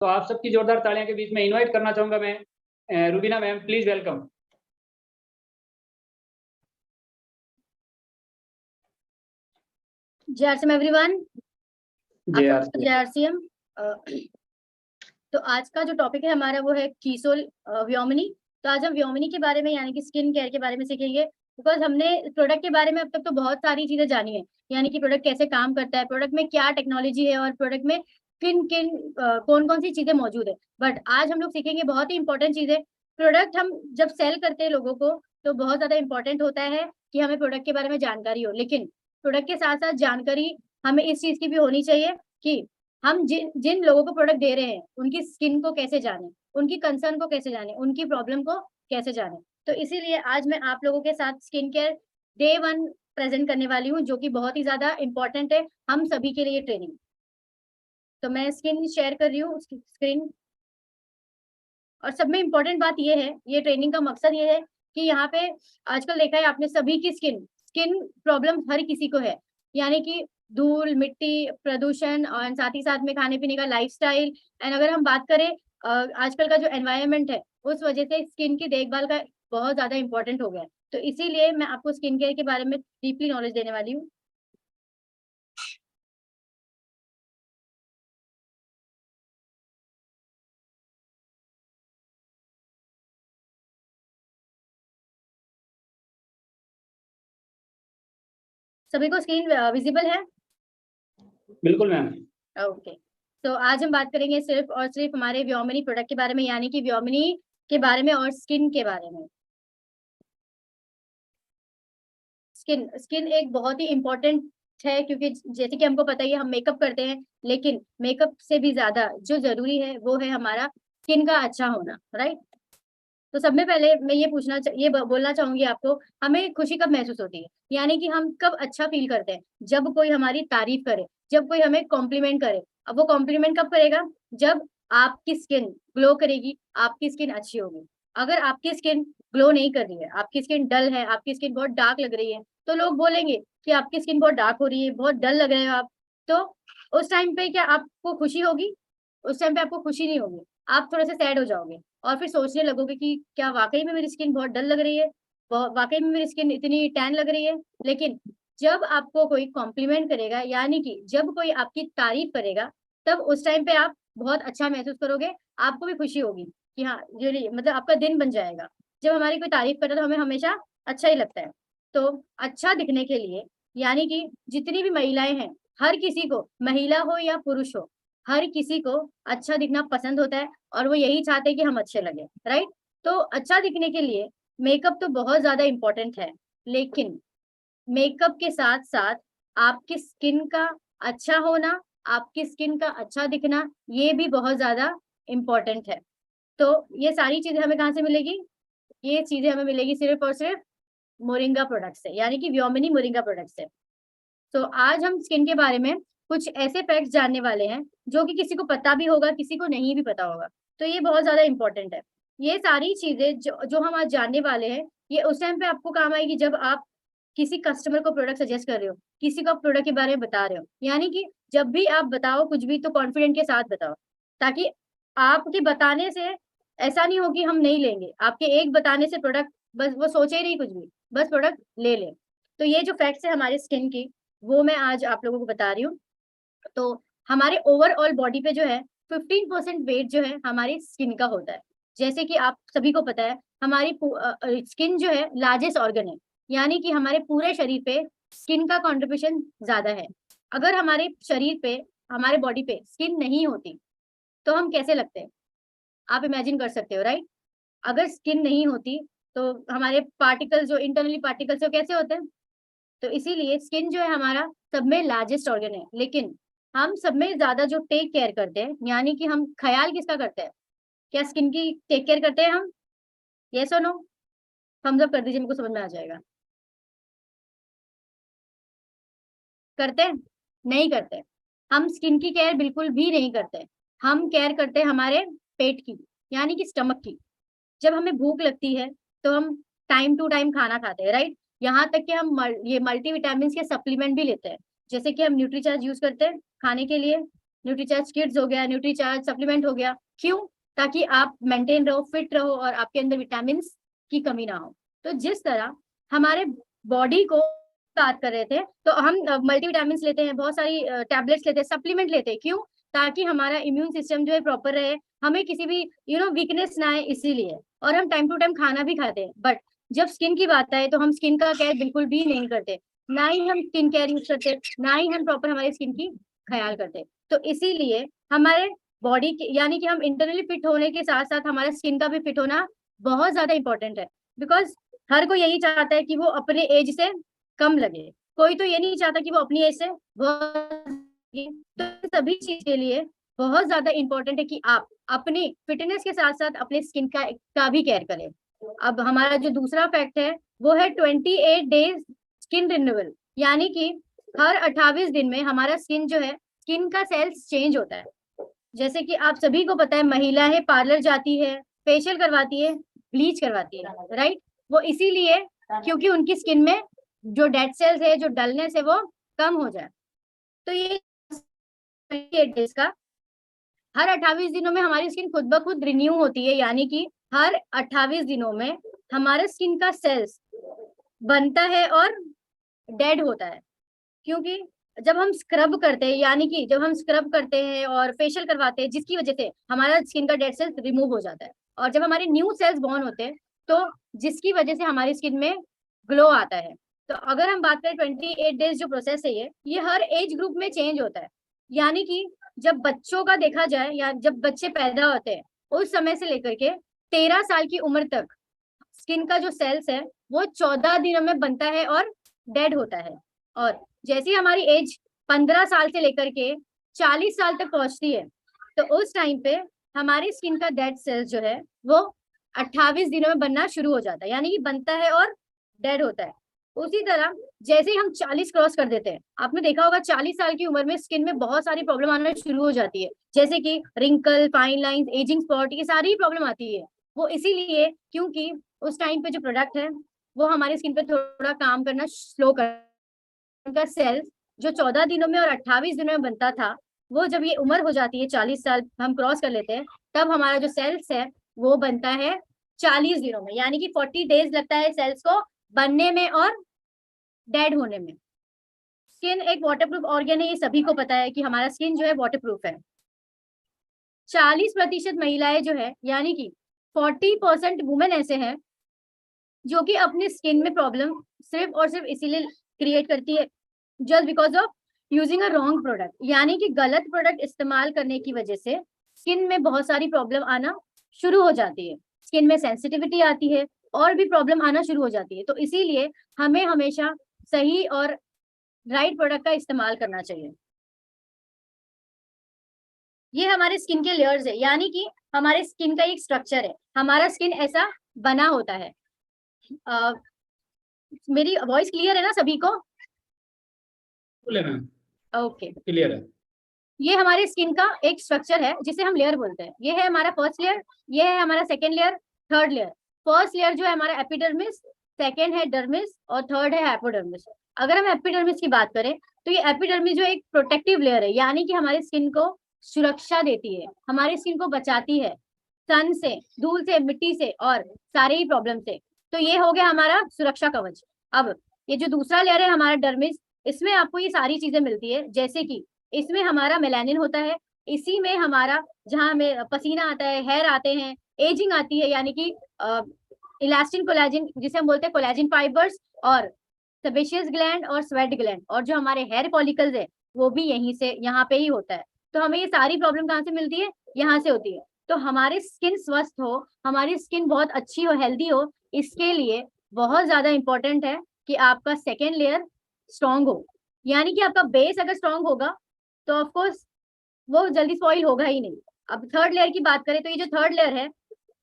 तो आप सबकी जोरदार तालियों के बीच में इनवाइट करना चाहूंगा मैं रुबीना मैम, प्लीज वेलकम। जय एवरीवन। जय आरसीएम। तो आज का जो टॉपिक है हमारा वो है कीसोल व्योमिनी। तो आज हम व्योमिनी के बारे में यानी कि स्किन केयर के बारे में सीखेंगे। बिकॉज हमने प्रोडक्ट के बारे में अब तक तो बहुत सारी चीजें जानी है, यानी कि प्रोडक्ट कैसे काम करता है, प्रोडक्ट में क्या टेक्नोलॉजी है और प्रोडक्ट में किन किन कौन कौन सी चीजें मौजूद है। बट आज हम लोग सीखेंगे बहुत ही इंपॉर्टेंट चीजें। प्रोडक्ट हम जब सेल करते हैं लोगों को तो बहुत ज्यादा इंपॉर्टेंट होता है कि हमें प्रोडक्ट के बारे में जानकारी हो, लेकिन प्रोडक्ट के साथ साथ जानकारी हमें इस चीज की भी होनी चाहिए कि हम जिन जिन लोगों को प्रोडक्ट दे रहे हैं उनकी स्किन को कैसे जाने, उनकी कंसर्न को कैसे जाने, उनकी प्रॉब्लम को कैसे जाने। तो इसीलिए आज मैं आप लोगों के साथ स्किन केयर डे 1 प्रेजेंट करने वाली हूँ, जो कि बहुत ही ज्यादा इंपॉर्टेंट है हम सभी के लिए ट्रेनिंग। तो मैं स्किन शेयर कर रही हूँ स्क्रीन। और सब में इम्पोर्टेंट बात ये है, ये ट्रेनिंग का मकसद ये है कि यहाँ पे आजकल देखा है आपने सभी की स्किन स्किन प्रॉब्लम हर किसी को है, यानी कि धूल मिट्टी प्रदूषण और साथ ही साथ में खाने पीने का लाइफस्टाइल। एंड अगर हम बात करें आजकल का जो एनवायरनमेंट है उस वजह से स्किन की देखभाल का बहुत ज्यादा इंपॉर्टेंट हो गया है। तो इसीलिए मैं आपको स्किन केयर के बारे में डीपली नॉलेज देने वाली हूँ। सभी को स्क्रीन विजिबल है? बिल्कुल मैम। ओके। तो आज हम बात करेंगे सिर्फ और सिर्फ हमारे व्योमिनी प्रोडक्ट के बारे में, यानी कि व्योमिनी के बारे में और स्किन के बारे में। स्किन स्किन एक बहुत ही इम्पोर्टेंट है, क्योंकि जैसे कि हमको पता ही है हम मेकअप करते हैं, लेकिन मेकअप से भी ज्यादा जो जरूरी है वो है हमारा स्किन का अच्छा होना, राइट। तो सब में पहले मैं ये बोलना चाहूंगी आपको, हमें खुशी कब महसूस होती है, यानी कि हम कब अच्छा फील करते हैं? जब कोई हमारी तारीफ करे, जब कोई हमें कॉम्प्लीमेंट करे। अब वो कॉम्प्लीमेंट कब करेगा? जब आपकी स्किन ग्लो करेगी, आपकी स्किन अच्छी होगी। अगर आपकी स्किन ग्लो नहीं कर रही है, आपकी स्किन डल है, आपकी स्किन बहुत डार्क लग रही है, तो लोग बोलेंगे कि आपकी स्किन बहुत डार्क हो रही है, बहुत डल लग रहे हो आप। तो उस टाइम पे क्या आपको खुशी होगी? उस टाइम पे आपको खुशी नहीं होगी, आप थोड़े से सैड हो जाओगे और फिर सोचने लगोगे कि क्या वाकई में मेरी स्किन बहुत डल लग रही है, वाकई में मेरी स्किन इतनी टैन लग रही है। लेकिन जब आपको कोई कॉम्प्लीमेंट करेगा, यानी कि जब कोई आपकी तारीफ करेगा, तब उस टाइम पे आप बहुत अच्छा महसूस करोगे, आपको भी खुशी होगी कि हाँ ये मतलब आपका दिन बन जाएगा। जब हमारी कोई तारीफ करे तो हमें हमेशा अच्छा ही लगता है। तो अच्छा दिखने के लिए, यानी कि जितनी भी महिलाएं हैं, हर किसी को, महिला हो या पुरुष हो, हर किसी को अच्छा दिखना पसंद होता है और वो यही चाहते हैं कि हम अच्छे लगे, राइट। तो अच्छा दिखने के लिए मेकअप तो बहुत ज्यादा इंपॉर्टेंट है, लेकिन मेकअप के साथ साथ आपकी स्किन का अच्छा होना, आपकी स्किन का अच्छा दिखना, ये भी बहुत ज्यादा इंपॉर्टेंट है। तो ये सारी चीजें हमें कहाँ से मिलेगी? ये चीजें हमें मिलेगी सिर्फ और सिर्फ मोरिंगा प्रोडक्ट से, यानी कि व्योमिनी मोरिंगा प्रोडक्ट से। तो आज हम स्किन के बारे में कुछ ऐसे फैक्ट्स जानने वाले हैं जो कि किसी को पता भी होगा, किसी को नहीं भी पता होगा। तो ये बहुत ज्यादा इंपॉर्टेंट है। ये सारी चीजें जो हम आज जानने वाले हैं, ये उस टाइम पे आपको काम आएगी जब आप किसी कस्टमर को प्रोडक्ट सजेस्ट कर रहे हो, किसी को प्रोडक्ट के बारे में बता रहे हो। यानी कि जब भी आप बताओ कुछ भी तो कॉन्फिडेंट के साथ बताओ, ताकि आपके बताने से ऐसा नहीं हो कि हम नहीं लेंगे, आपके एक बताने से प्रोडक्ट बस वो सोचे ही नहीं कुछ भी, बस प्रोडक्ट ले ले। तो ये जो फैक्ट्स है हमारे स्किन की, वो मैं आज आप लोगों को बता रही हूँ। तो हमारे ओवरऑल बॉडी पे जो है 15% वेट जो है हमारी स्किन का होता है। जैसे कि आप सभी को पता है हमारी स्किन जो है लार्जेस्ट ऑर्गन है, यानी कि हमारे पूरे शरीर पे स्किन का कंट्रीब्यूशन ज्यादा है। अगर हमारे शरीर पे, हमारे बॉडी पे स्किन नहीं होती तो हम कैसे लगते हैं? आप इमेजिन कर सकते हो, राइट। अगर स्किन नहीं होती तो हमारे पार्टिकल्स, जो इंटरनली पार्टिकल्स, वो कैसे होते हैं? तो इसीलिए स्किन जो है हमारा सब में लार्जेस्ट ऑर्गन है, लेकिन हम सब में ज्यादा जो टेक केयर करते हैं, यानी कि हम ख्याल किसका करते हैं? क्या स्किन की टेक केयर करते हैं हम? यस और नो? थम्स अप कर दीजिए, मेरे को समझ में आ जाएगा। करते हैं? नहीं करते। हम स्किन की केयर बिल्कुल भी नहीं करते। हम केयर करते हैं हमारे पेट की, यानी कि स्टमक की। जब हमें भूख लगती है तो हम टाइम टू टाइम खाना खाते हैं, राइट। यहाँ तक कि हम ये मल्टीविटामिन के सप्लीमेंट भी लेते हैं, जैसे कि हम न्यूट्रीचार्ज यूज करते हैं खाने के लिए, न्यूट्रीचार्ज किड्स हो गया, न्यूट्रीचार्ज सप्लीमेंट हो गया। क्यों? ताकि आप मेंटेन रहो, फिट रहो और आपके अंदर विटामिन की कमी ना हो। तो जिस तरह हमारे बॉडी को बात कर रहे थे, तो हम मल्टीविटामिन लेते हैं, बहुत सारी टैबलेट्स लेते हैं, सप्लीमेंट लेते हैं। क्यों? ताकि हमारा इम्यून सिस्टम जो है प्रॉपर रहे, हमें किसी भी वीकनेस ना आए, इसीलिए। और हम टाइम टू टाइम खाना भी खाते हैं। बट जब स्किन की बात आए तो हम स्किन का केयर बिल्कुल भी नहीं करते, ना ही हम स्किन केयर यूज करते, ना ही हम प्रॉपर हमारी स्किन की ख्याल करते। तो इसीलिए हमारे बॉडी की, यानी कि हम इंटरनली फिट होने के साथ साथ हमारा स्किन का भी फिट होना बहुत ज्यादा इंपॉर्टेंट है। बिकॉज हर कोई यही चाहता है कि वो अपने एज से कम लगे, कोई तो ये नहीं चाहता कि वो अपनी एज से बहुत। तो सभी चीज के लिए बहुत ज्यादा इंपॉर्टेंट है कि आप अपनी फिटनेस के साथ साथ अपने स्किन का भी केयर करें। अब हमारा जो दूसरा फैक्ट है वो है 28 डेज स्किन रिन्यूअल, यानी कि हर 28 दिन में हमारा स्किन जो है, स्किन का सेल्स चेंज होता है। जैसे कि आप सभी को पता है, महिला है पार्लर जाती है, फेशियल करवाती है, ब्लीच करवाती है, राइट? वो इसीलिए क्योंकि उनकी स्किन में जो डेड सेल्स है, जो डलनेस है, वो कम हो जाए। तो ये 28 डेज का, हर 28 दिनों में हमारी स्किन खुद ब खुद रिन्यू होती है, यानी कि हर 28 दिनों में हमारे स्किन का सेल्स बनता है और डेड होता है। क्योंकि जब हम स्क्रब करते हैं, यानी कि जब हम स्क्रब करते हैं और फेशियल करवाते हैं, जिसकी वजह से हमारा स्किन का डेड सेल्स रिमूव हो जाता है, और जब हमारे न्यू सेल्स बॉर्न होते हैं, तो जिसकी वजह से हमारी स्किन में ग्लो आता है। तो अगर हम बात करें 28 डेज जो प्रोसेस है, ये हर एज ग्रुप में चेंज होता है। यानी कि जब बच्चों का देखा जाए, या जब बच्चे पैदा होते हैं, उस समय से लेकर के 13 साल की उम्र तक स्किन का जो सेल्स है वो 14 दिनों में बनता है और डेड होता है। और जैसे ही हमारी एज 15 साल से लेकर के 40 साल तक पहुंचती है, तो उस टाइम पे हमारी स्किन का डेड सेल्स जो है वो 28 दिनों में बनना शुरू हो जाता है, यानी कि बनता है और डेड होता है। उसी तरह जैसे ही हम 40 क्रॉस कर देते हैं, आपने देखा होगा 40 साल की उम्र में स्किन में बहुत सारी प्रॉब्लम आना शुरू हो जाती है, जैसे कि wrinkle, fine lines, ageing spot, ये सारी प्रॉब्लम आती है। वो इसीलिए क्योंकि उस टाइम पे जो प्रोडक्ट है वो हमारी स्किन पे थोड़ा काम करना स्लो कर, उनका सेल्स जो 14 दिनों में और 28 दिनों में बनता था, वो जब ये उम्र हो जाती है, 40 साल हम क्रॉस कर लेते हैं, तब हमारा जो सेल्स है वो बनता है 40 दिनों में, यानी कि 40 डेज लगता है सेल्स को बनने में और डेड होने में। स्किन एक वाटरप्रूफ ऑर्गन है, ये सभी को पता है कि हमारा स्किन जो है वाटरप्रूफ है। 40% महिलाएं जो है, यानी कि 40% वुमेन ऐसे हैं जो कि अपने स्किन में प्रॉब्लम सिर्फ और सिर्फ इसीलिए क्रिएट करती है, just because of using a wrong product, यानी कि गलत प्रोडक्ट इस्तेमाल करने की वजह से स्किन में बहुत सारी प्रॉब्लम आना शुरू हो जाती है, स्किन में सेंसिटिविटी आती है और भी प्रॉब्लम आना शुरू हो जाती है। तो इसीलिए हमें हमेशा सही और राइट प्रोडक्ट का इस्तेमाल करना चाहिए। ये हमारे स्किन के लेयर्स है, यानी कि हमारे स्किन का एक स्ट्रक्चर है, हमारा स्किन ऐसा बना होता है। मेरी वॉइस क्लियर है ना सभी को? मैम ओके, क्लियर है। ये हमारे स्किन का एक स्ट्रक्चर है जिसे हम लेयर बोलते हैं। ये है हमारा फर्स्ट लेयर, ये है हमारा second layer, third layer. First layer जो है हमारा एपिडर्मिस, सेकेंड है डर्मिस और थर्ड है हाइपोडर्मिस। अगर हम एपिडर्मिस की बात करें तो ये एपिडर्मिस जो एक प्रोटेक्टिव लेयर है, यानी कि हमारी स्किन को सुरक्षा देती है, हमारी स्किन को बचाती है सन से, धूल से, मिट्टी से और सारे ही प्रॉब्लम से। तो ये हो गया हमारा सुरक्षा कवच। अब ये जो दूसरा लेयर है हमारा डर्मिस, इसमें आपको ये सारी चीजें मिलती है, जैसे कि इसमें हमारा मेलानिन होता है, इसी में हमारा जहाँ हमें पसीना आता है, हेयर आते हैं, एजिंग आती है, यानी कि इलास्टिन कोलेजिन जिसे हम बोलते हैं कोलेजिन फाइबर्स, और सेबेशियस ग्लैंड और स्वेट ग्लैंड, और जो हमारे हेयर फॉलिकल्स है वो भी यहीं से यहाँ पे ही होता है। तो हमें ये सारी प्रॉब्लम कहाँ से मिलती है? यहाँ से होती है। तो हमारी स्किन स्वस्थ हो, हमारी स्किन बहुत अच्छी हो, हेल्दी हो, इसके लिए बहुत ज्यादा इंपॉर्टेंट है कि आपका सेकेंड लेयर स्ट्रांग हो। यानी कि आपका बेस अगर स्ट्रांग होगा तो ऑफकोर्स वो जल्दी स्पॉइल होगा ही नहीं। अब थर्ड लेयर की बात करें तो ये जो थर्ड लेयर है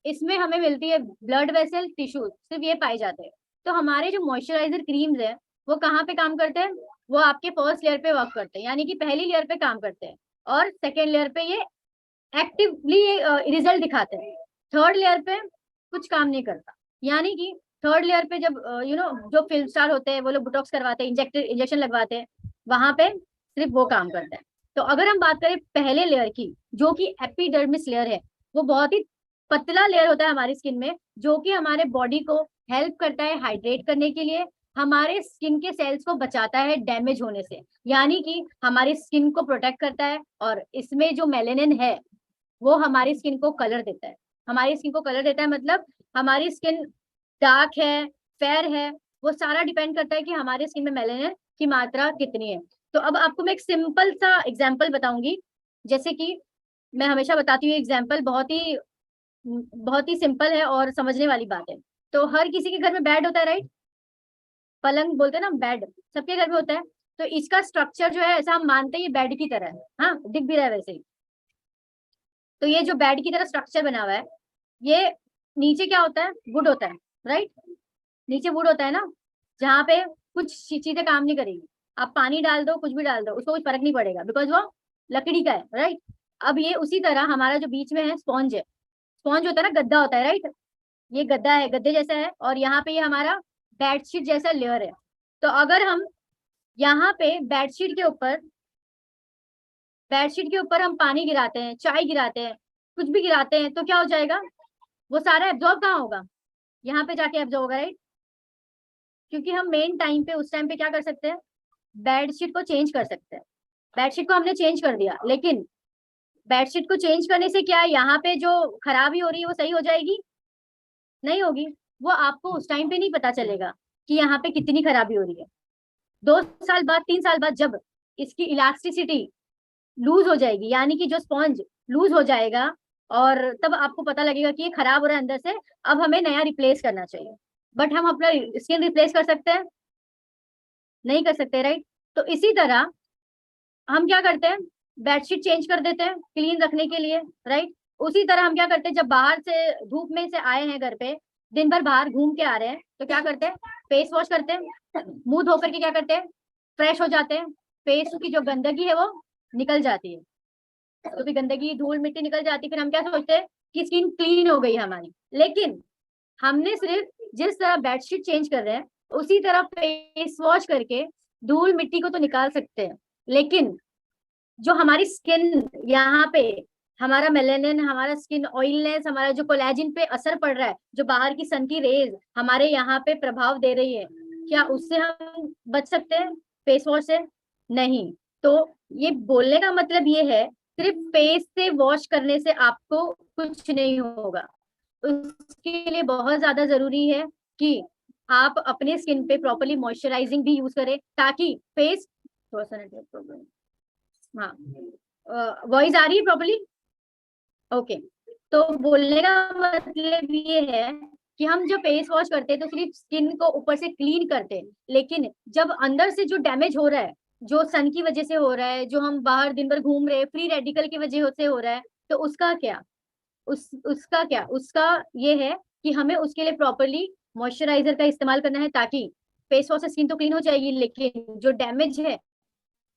इसमें हमें मिलती है ब्लड वेसल टिश्यूज, सिर्फ ये पाए जाते हैं। तो हमारे जो मॉइस्चराइजर क्रीम्स है वो कहाँ पे काम करते हैं? वो आपके फर्स्ट लेयर पे वर्क करते हैं, यानी कि पहली लेयर पे काम करते हैं, और सेकेंड लेयर पे ये एक्टिवली रिजल्ट दिखाते हैं। थर्ड लेयर पे कुछ काम नहीं करता, यानी कि थर्ड लेयर पे जब जो फिल्म स्टार होते हैं वो लोग बोटॉक्स करवाते हैं, इंजेक्शन लगवाते हैं, वहां पे सिर्फ वो काम करता है। तो अगर हम बात करें पहले लेयर की, जो कि एपिडर्मिस लेयर है, वो बहुत ही पतला लेयर होता है हमारी स्किन में, जो कि हमारे बॉडी को हेल्प करता है हाइड्रेट करने के लिए, हमारे स्किन के सेल्स को बचाता है डैमेज होने से, यानी कि हमारी स्किन को प्रोटेक्ट करता है। और इसमें जो मेलेनिन है वो हमारी स्किन को कलर देता है। हमारी स्किन को कलर देता है मतलब हमारी स्किन डार्क है, फेयर है, वो सारा डिपेंड करता है कि हमारे स्किन में मेलेनिन की मात्रा कितनी है। तो अब आपको मैं एक सिंपल सा एग्जांपल बताऊंगी, जैसे कि मैं हमेशा बताती हूँ एग्जांपल बहुत ही सिंपल है और समझने वाली बात है। तो हर किसी के घर में बेड होता है, राइट? पलंग बोलते हैं ना, बेड सबके घर में होता है। तो इसका स्ट्रक्चर जो है ऐसा हम मानते हैं ये बेड की तरह है, हाँ दिख भी रहा है वैसे ही। तो ये जो बेड की तरह स्ट्रक्चर बना हुआ है, ये नीचे क्या होता है, वुड होता है, राइट? नीचे वुड होता है ना, जहाँ पे कुछ चीजें काम नहीं करेगी। आप पानी डाल दो, कुछ भी डाल दो, उसको कुछ फर्क नहीं पड़ेगा, बिकॉज वो लकड़ी का है, राइट? अब ये उसी तरह हमारा जो बीच में है स्पॉन्ज है, स्पॉन्ज होता है ना, गद्दा होता है, राइट? ये गद्दा है, गद्दे जैसा है, और यहाँ पे ये हमारा बेडशीट जैसा लेयर है। तो अगर हम यहाँ पे बेडशीट के ऊपर हम पानी गिराते हैं, चाय गिराते हैं, कुछ भी गिराते हैं, तो क्या हो जाएगा, वो सारा एब्जॉर्ब कहाँ होगा, यहाँ पे जाके एब्जॉर्ब होगा, राइट? क्योंकि हम मेन टाइम पे उस टाइम पे क्या कर सकते हैं, बेडशीट को चेंज कर सकते हैं। बेडशीट को हमने चेंज कर दिया, लेकिन बेडशीट को चेंज करने से क्या यहाँ पे जो खराबी हो रही है वो सही हो जाएगी? नहीं होगी। वो आपको उस टाइम पे नहीं पता चलेगा कि यहाँ पे कितनी खराबी हो रही है। 2 साल बाद, 3 साल बाद, जब इसकी इलास्टिसिटी लूज हो जाएगी, यानी कि जो स्पॉन्ज लूज हो जाएगा, और तब आपको पता लगेगा कि ये खराब हो रहा है अंदर से, अब हमें नया रिप्लेस करना चाहिए। बट हम अपना स्किन रिप्लेस कर सकते हैं? नहीं कर सकते, राइट? तो इसी तरह हम क्या करते हैं, बेडशीट चेंज कर देते हैं क्लीन रखने के लिए, राइट? उसी तरह हम क्या करते हैं, जब बाहर से धूप में से आए हैं घर पे, दिन भर बाहर घूम के आ रहे हैं, तो क्या करते हैं, फेस वॉश करते हैं, मुंह धो करके क्या करते हैं, फ्रेश हो जाते हैं, फेस की जो गंदगी है वो निकल जाती है, तो भी गंदगी धूल मिट्टी निकल जाती है, फिर हम क्या सोचते हैं कि स्किन क्लीन हो गई हमारी। लेकिन हमने सिर्फ जिस तरह बेडशीट चेंज कर रहे हैं, उसी तरह फेस वॉश करके धूल मिट्टी को तो निकाल सकते हैं, लेकिन जो हमारी स्किन यहाँ पे, हमारा मेलेनिन, हमारा स्किन ऑयलनेस, हमारा जो कोलेजन पे असर पड़ रहा है, जो बाहर की सन की रेज हमारे यहाँ पे प्रभाव दे रही है, क्या उससे हम बच सकते हैं फेस वॉश से? नहीं। तो ये बोलने का मतलब ये है, सिर्फ फेस से वॉश करने से आपको कुछ नहीं होगा। उसके लिए बहुत ज्यादा जरूरी है कि आप अपने स्किन पे प्रॉपरली मॉइस्चराइजिंग भी यूज करें, ताकि फेस, थोड़ा सा नेटवर्क प्रॉब्लम, हाँ वॉइस आ रही है प्रॉपरली? ओके। तो बोलने का मतलब ये है कि हम जब फेस वॉश करते हैं तो सिर्फ स्किन को ऊपर से क्लीन करते हैं, लेकिन जब अंदर से जो डैमेज हो रहा है, जो सन की वजह से हो रहा है, जो हम बाहर दिन भर घूम रहे हैं, फ्री रेडिकल की वजह से हो रहा है, तो उसका क्या, उसका ये है कि हमें उसके लिए प्रॉपरली मॉइस्चराइजर का इस्तेमाल करना है, ताकि फेस वॉश से स्किन तो क्लीन हो जाएगी, लेकिन जो डैमेज है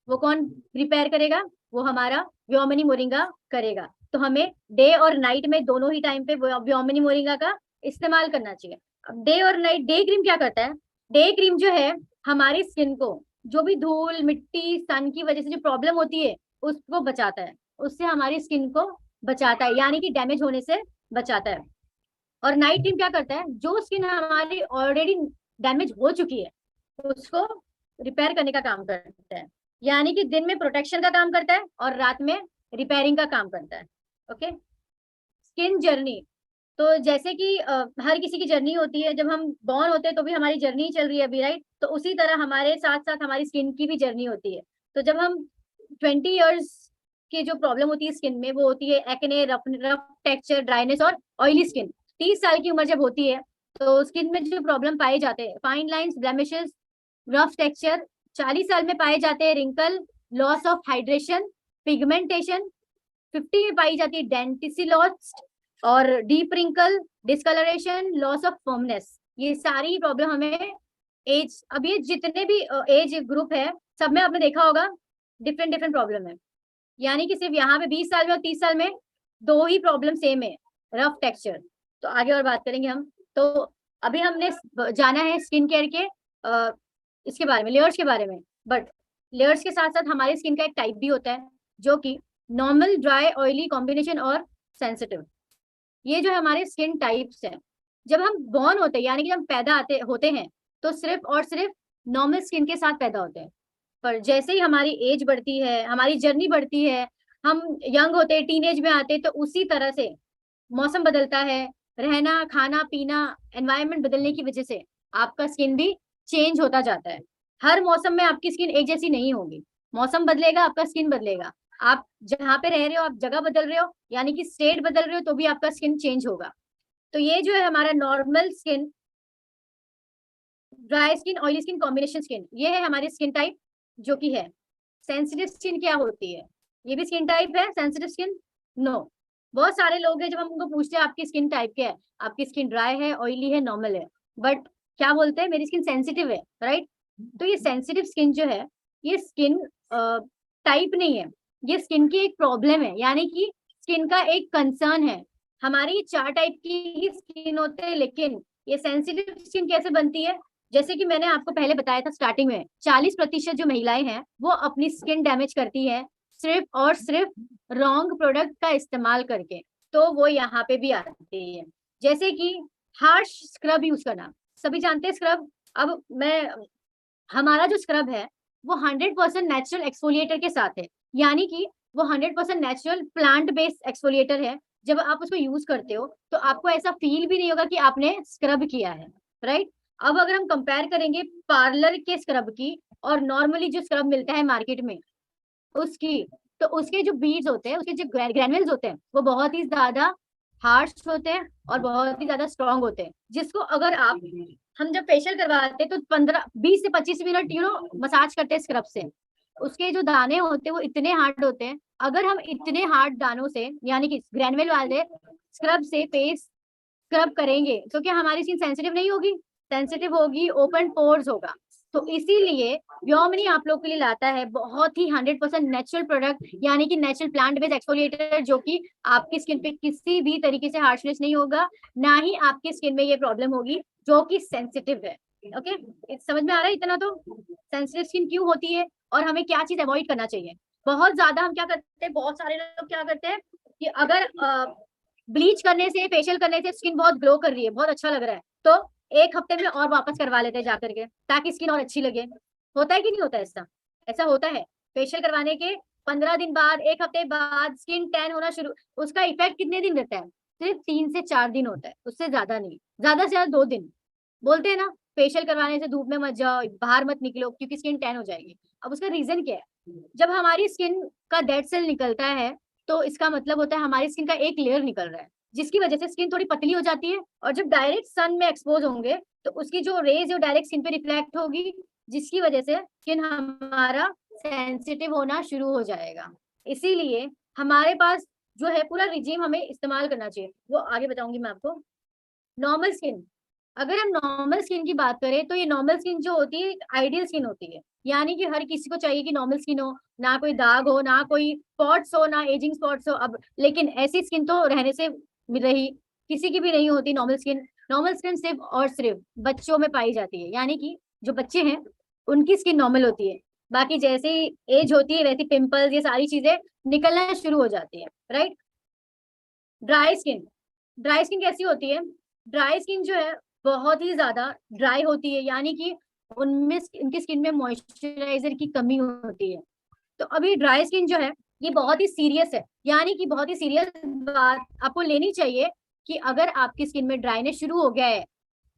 वो कौन रिपेयर करेगा, वो हमारा व्योमिनी मोरिंगा करेगा। तो हमें डे और नाइट में दोनों ही टाइम पे व्योमिनी मोरिंगा का इस्तेमाल करना चाहिए। अब डे और नाइट, डे क्रीम क्या करता है, डे क्रीम जो है हमारी स्किन को जो भी धूल मिट्टी सन की वजह से जो प्रॉब्लम होती है उसको बचाता है, उससे हमारी स्किन को बचाता है, यानी कि डैमेज होने से बचाता है। और नाइट क्रीम क्या करता है, जो स्किन हमारी ऑलरेडी डैमेज हो चुकी है उसको रिपेयर करने का काम करता है, यानी कि दिन में प्रोटेक्शन का काम करता है और रात में रिपेयरिंग का काम करता है। ओके। स्किन जर्नी, तो जैसे कि हर किसी की जर्नी होती है, जब हम बॉर्न होते हैं तो भी हमारी जर्नी चल रही है अभी, राइट? तो उसी तरह हमारे साथ साथ हमारी स्किन की भी जर्नी होती है। तो जब हम 20 इयर्स की जो प्रॉब्लम होती है स्किन में, वो होती है एक्ने, रफ टेक्सचर, ड्राइनेस और ऑयली स्किन। 30 साल की उम्र जब होती है तो स्किन में जो प्रॉब्लम पाए जाते हैं, fine lines, blemishes, rough texture. 40 साल में पाए जाते हैं wrinkle, loss of hydration, pigmentation. 50 में पाई जाती है डेंटिसिलॉस और deep wrinkle, discolouration, loss of firmness. ये सारी प्रॉब्लम हमें एज, अब ये जितने भी एज ग्रुप है सब में आपने देखा होगा डिफरेंट डिफरेंट प्रॉब्लम है, यानी कि सिर्फ यहाँ पे 20 साल में और 30 साल में दो ही प्रॉब्लम सेम है, रफ टेक्सचर। तो आगे और बात करेंगे हम। तो अभी हमने जाना है स्किन केयर के इसके बारे में, लेयर्स के बारे में, बट लेयर्स के साथ साथ हमारे स्किन का एक टाइप भी होता है, जो कि नॉर्मल, ड्राई, ऑयली कॉम्बिनेशन और सेंसिटिव। ये जो है हमारे स्किन टाइप्स हैं। जब हम बॉर्न होते हैं यानी कि जब पैदा होते हैं तो सिर्फ और सिर्फ नॉर्मल स्किन के साथ पैदा होते हैं, पर जैसे ही हमारी एज बढ़ती है, हमारी जर्नी बढ़ती है, हम यंग होते हैं, टीनेज में आते हैं, तो उसी तरह से मौसम बदलता है, रहना, खाना, पीना, एनवायरनमेंट बदलने की वजह से आपका स्किन भी चेंज होता जाता है। हर मौसम में आपकी स्किन एक जैसी नहीं होगी, मौसम बदलेगा, आपका स्किन बदलेगा। आप जहाँ पे रह रहे हो, आप जगह बदल रहे हो, यानी कि स्टेट बदल रहे हो, तो भी आपका स्किन चेंज होगा। तो ये जो है हमारा normal skin, dry skin, oily skin, combination skin, ये है हमारी स्किन टाइप जो कि है। सेंसिटिव स्किन क्या होती है? ये भी स्किन टाइप है सेंसिटिव स्किन? नो। बहुत सारे लोग हैं जब हम उनको पूछते हैं आपकी स्किन टाइप क्या है, आपकी स्किन ड्राई है, ऑयली है, नॉर्मल है, बट क्या बोलते हैं? मेरी स्किन सेंसिटिव है, राइट? तो ये सेंसिटिव स्किन जो है, ये स्किन टाइप नहीं है, ये स्किन की एक प्रॉब्लम है, यानी कि स्किन का एक कंसर्न है। हमारी 4 टाइप की ही स्किन होते हैं, लेकिन ये सेंसिटिव स्किन कैसे बनती है? जैसे कि मैंने आपको पहले बताया था स्टार्टिंग में, 40% जो महिलाएं हैं वो अपनी स्किन डैमेज करती है सिर्फ और सिर्फ रॉन्ग प्रोडक्ट का इस्तेमाल करके। तो वो यहाँ पे भी आती है, जैसे कि हार्श स्क्रब यूज करना। सभी जानते हैं स्क्रब। अब हमारा जो स्क्रब है वो 100% नेचुरल एक्सफोलिएटर के साथ है, यानी कि वो 100% नेचुरल प्लांट बेस्ड एक्सफोलिएटर है। जब आप उसको यूज करते हो तो आपको ऐसा फील भी नहीं होगा कि आपने स्क्रब किया है, राइट? अब अगर हम कंपेयर करेंगे पार्लर के स्क्रब की और नॉर्मली जो स्क्रब मिलता है मार्केट में उसकी, तो उसके जो बीड्स होते हैं, उसके जो ग्रैनुल्स होते हैं, वो बहुत ही ज्यादा हार्श होते हैं और बहुत ही ज्यादा स्ट्रॉन्ग होते हैं, जिसको अगर आप, हम जब फेशियल करवाते हैं तो 20 से 25 मिनट मसाज करते हैं स्क्रब से, उसके जो दाने होते हैं वो इतने हार्ड होते हैं। अगर हम इतने हार्ड दानों से यानी कि ग्रैनुल वाले स्क्रब से फेस स्क्रब करेंगे तो क्या हमारी स्किन सेंसिटिव नहीं होगी? सेंसिटिव होगी, ओपन पोर्स होगा। तो इसीलिए व्योमनी आप लोग के लिए लाता है बहुत ही 100% नेचुरल प्रोडक्ट, यानी कि नेचुरल प्लांट बेस्ड एक्सफोलिएटर, जो कि आपकी स्किन पे किसी भी तरीके से हार्शनेस नहीं होगा, ना ही आपकी स्किन में ये प्रॉब्लम होगी जो कि सेंसिटिव है। ओके, समझ में आ रहा है इतना? तो सेंसिटिव स्किन क्यों होती है और हमें क्या चीज अवॉइड करना चाहिए? बहुत ज्यादा हम क्या करते हैं, बहुत सारे लोग क्या करते हैं कि अगर ब्लीच करने से, फेशियल करने से स्किन बहुत ग्लो कर रही है, बहुत अच्छा लग रहा है, तो 1 हफ्ते में और वापस करवा लेते हैं जाकर के ताकि स्किन और अच्छी लगे। होता है कि नहीं होता ऐसा? ऐसा होता है। फेशियल करवाने के 15 दिन बाद, 1 हफ्ते बाद स्किन टैन होना शुरू। उसका इफेक्ट कितने दिन रहता है? सिर्फ 3 से 4 दिन होता है, उससे ज्यादा नहीं, ज्यादा से ज्यादा 2 दिन। बोलते हैं ना फेशियल करवाने से धूप में मत जाओ, बाहर मत निकलो क्योंकि स्किन टैन हो जाएगी। अब उसका रीजन क्या है? जब हमारी स्किन का डेड सेल निकलता है तो इसका मतलब होता है हमारी स्किन का एक लेयर निकल रहा है, जिसकी वजह से स्किन थोड़ी पतली हो जाती है, और जब डायरेक्ट सन में एक्सपोज होंगे तो उसकी जो रेज है डायरेक्ट स्किन पे रिफ्लेक्ट होगी, जिसकी वजह से स्किन हमारा सेंसिटिव होना शुरू हो जाएगा। इसीलिए हमारे पास जो है पूरा रिजीम हमें इस्तेमाल करना चाहिए, वो आगे बताऊंगी मैं आपको। नॉर्मल स्किन, अगर हम नॉर्मल स्किन की बात करें तो ये नॉर्मल स्किन जो होती है आइडियल स्किन होती है, यानी कि हर किसी को चाहिए कि नॉर्मल स्किन हो, ना कोई दाग हो, ना कोई स्पॉट्स हो, ना एजिंग स्पॉट्स हो। अब लेकिन ऐसी स्किन तो रहने से रही किसी की भी नहीं होती नॉर्मल स्किन। नॉर्मल स्किन सिर्फ और सिर्फ बच्चों में पाई जाती है, यानी कि जो बच्चे हैं उनकी स्किन नॉर्मल होती है। बाकी जैसे ही एज होती है वैसे पिंपल्स, ये सारी चीजें निकलना शुरू हो जाती है, right? Dry skin, dry skin कैसी होती है? ड्राई स्किन जो है बहुत ही ज्यादा ड्राई होती है, यानी कि उनमें उनकी स्किन में मॉइस्चराइजर की कमी होती है। तो अभी ड्राई स्किन जो है ये बहुत ही सीरियस है, यानी कि बहुत ही सीरियस बात आपको लेनी चाहिए कि अगर आपकी स्किन में ड्राइनेस शुरू हो गया है,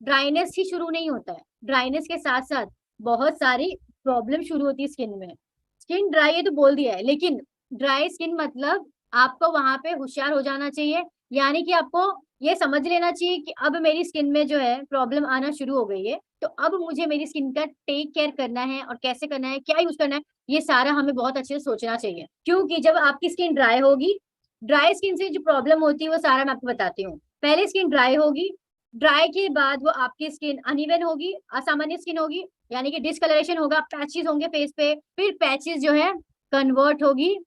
ड्राइनेस ही शुरू नहीं होता है, ड्राइनेस के साथ साथ बहुत सारी प्रॉब्लम शुरू होती है स्किन में। स्किन ड्राई है तो बोल दिया है, लेकिन ड्राई स्किन मतलब आपको वहां पे होशियार हो जाना चाहिए, यानी कि आपको ये समझ लेना चाहिए कि अब मेरी स्किन में जो है प्रॉब्लम आना शुरू हो गई है, तो अब मुझे मेरी स्किन का टेक केयर करना है, और कैसे करना है, क्या यूज करना है, ये सारा हमें बहुत अच्छे से सोचना चाहिए। क्योंकि जब आपकी स्किन ड्राई होगी, ड्राई स्किन से जो प्रॉब्लम होती है वो सारा मैं आपको बताती हूँ। पहले स्किन ड्राई होगी, ड्राई के बाद वो आपकी स्किन अनइवन होगी, असामान्य स्किन होगी, यानी कि डिसकलरेशन होगा, पैचेस होंगे फेस पे, फिर पैचेस जो है कन्वर्ट होगी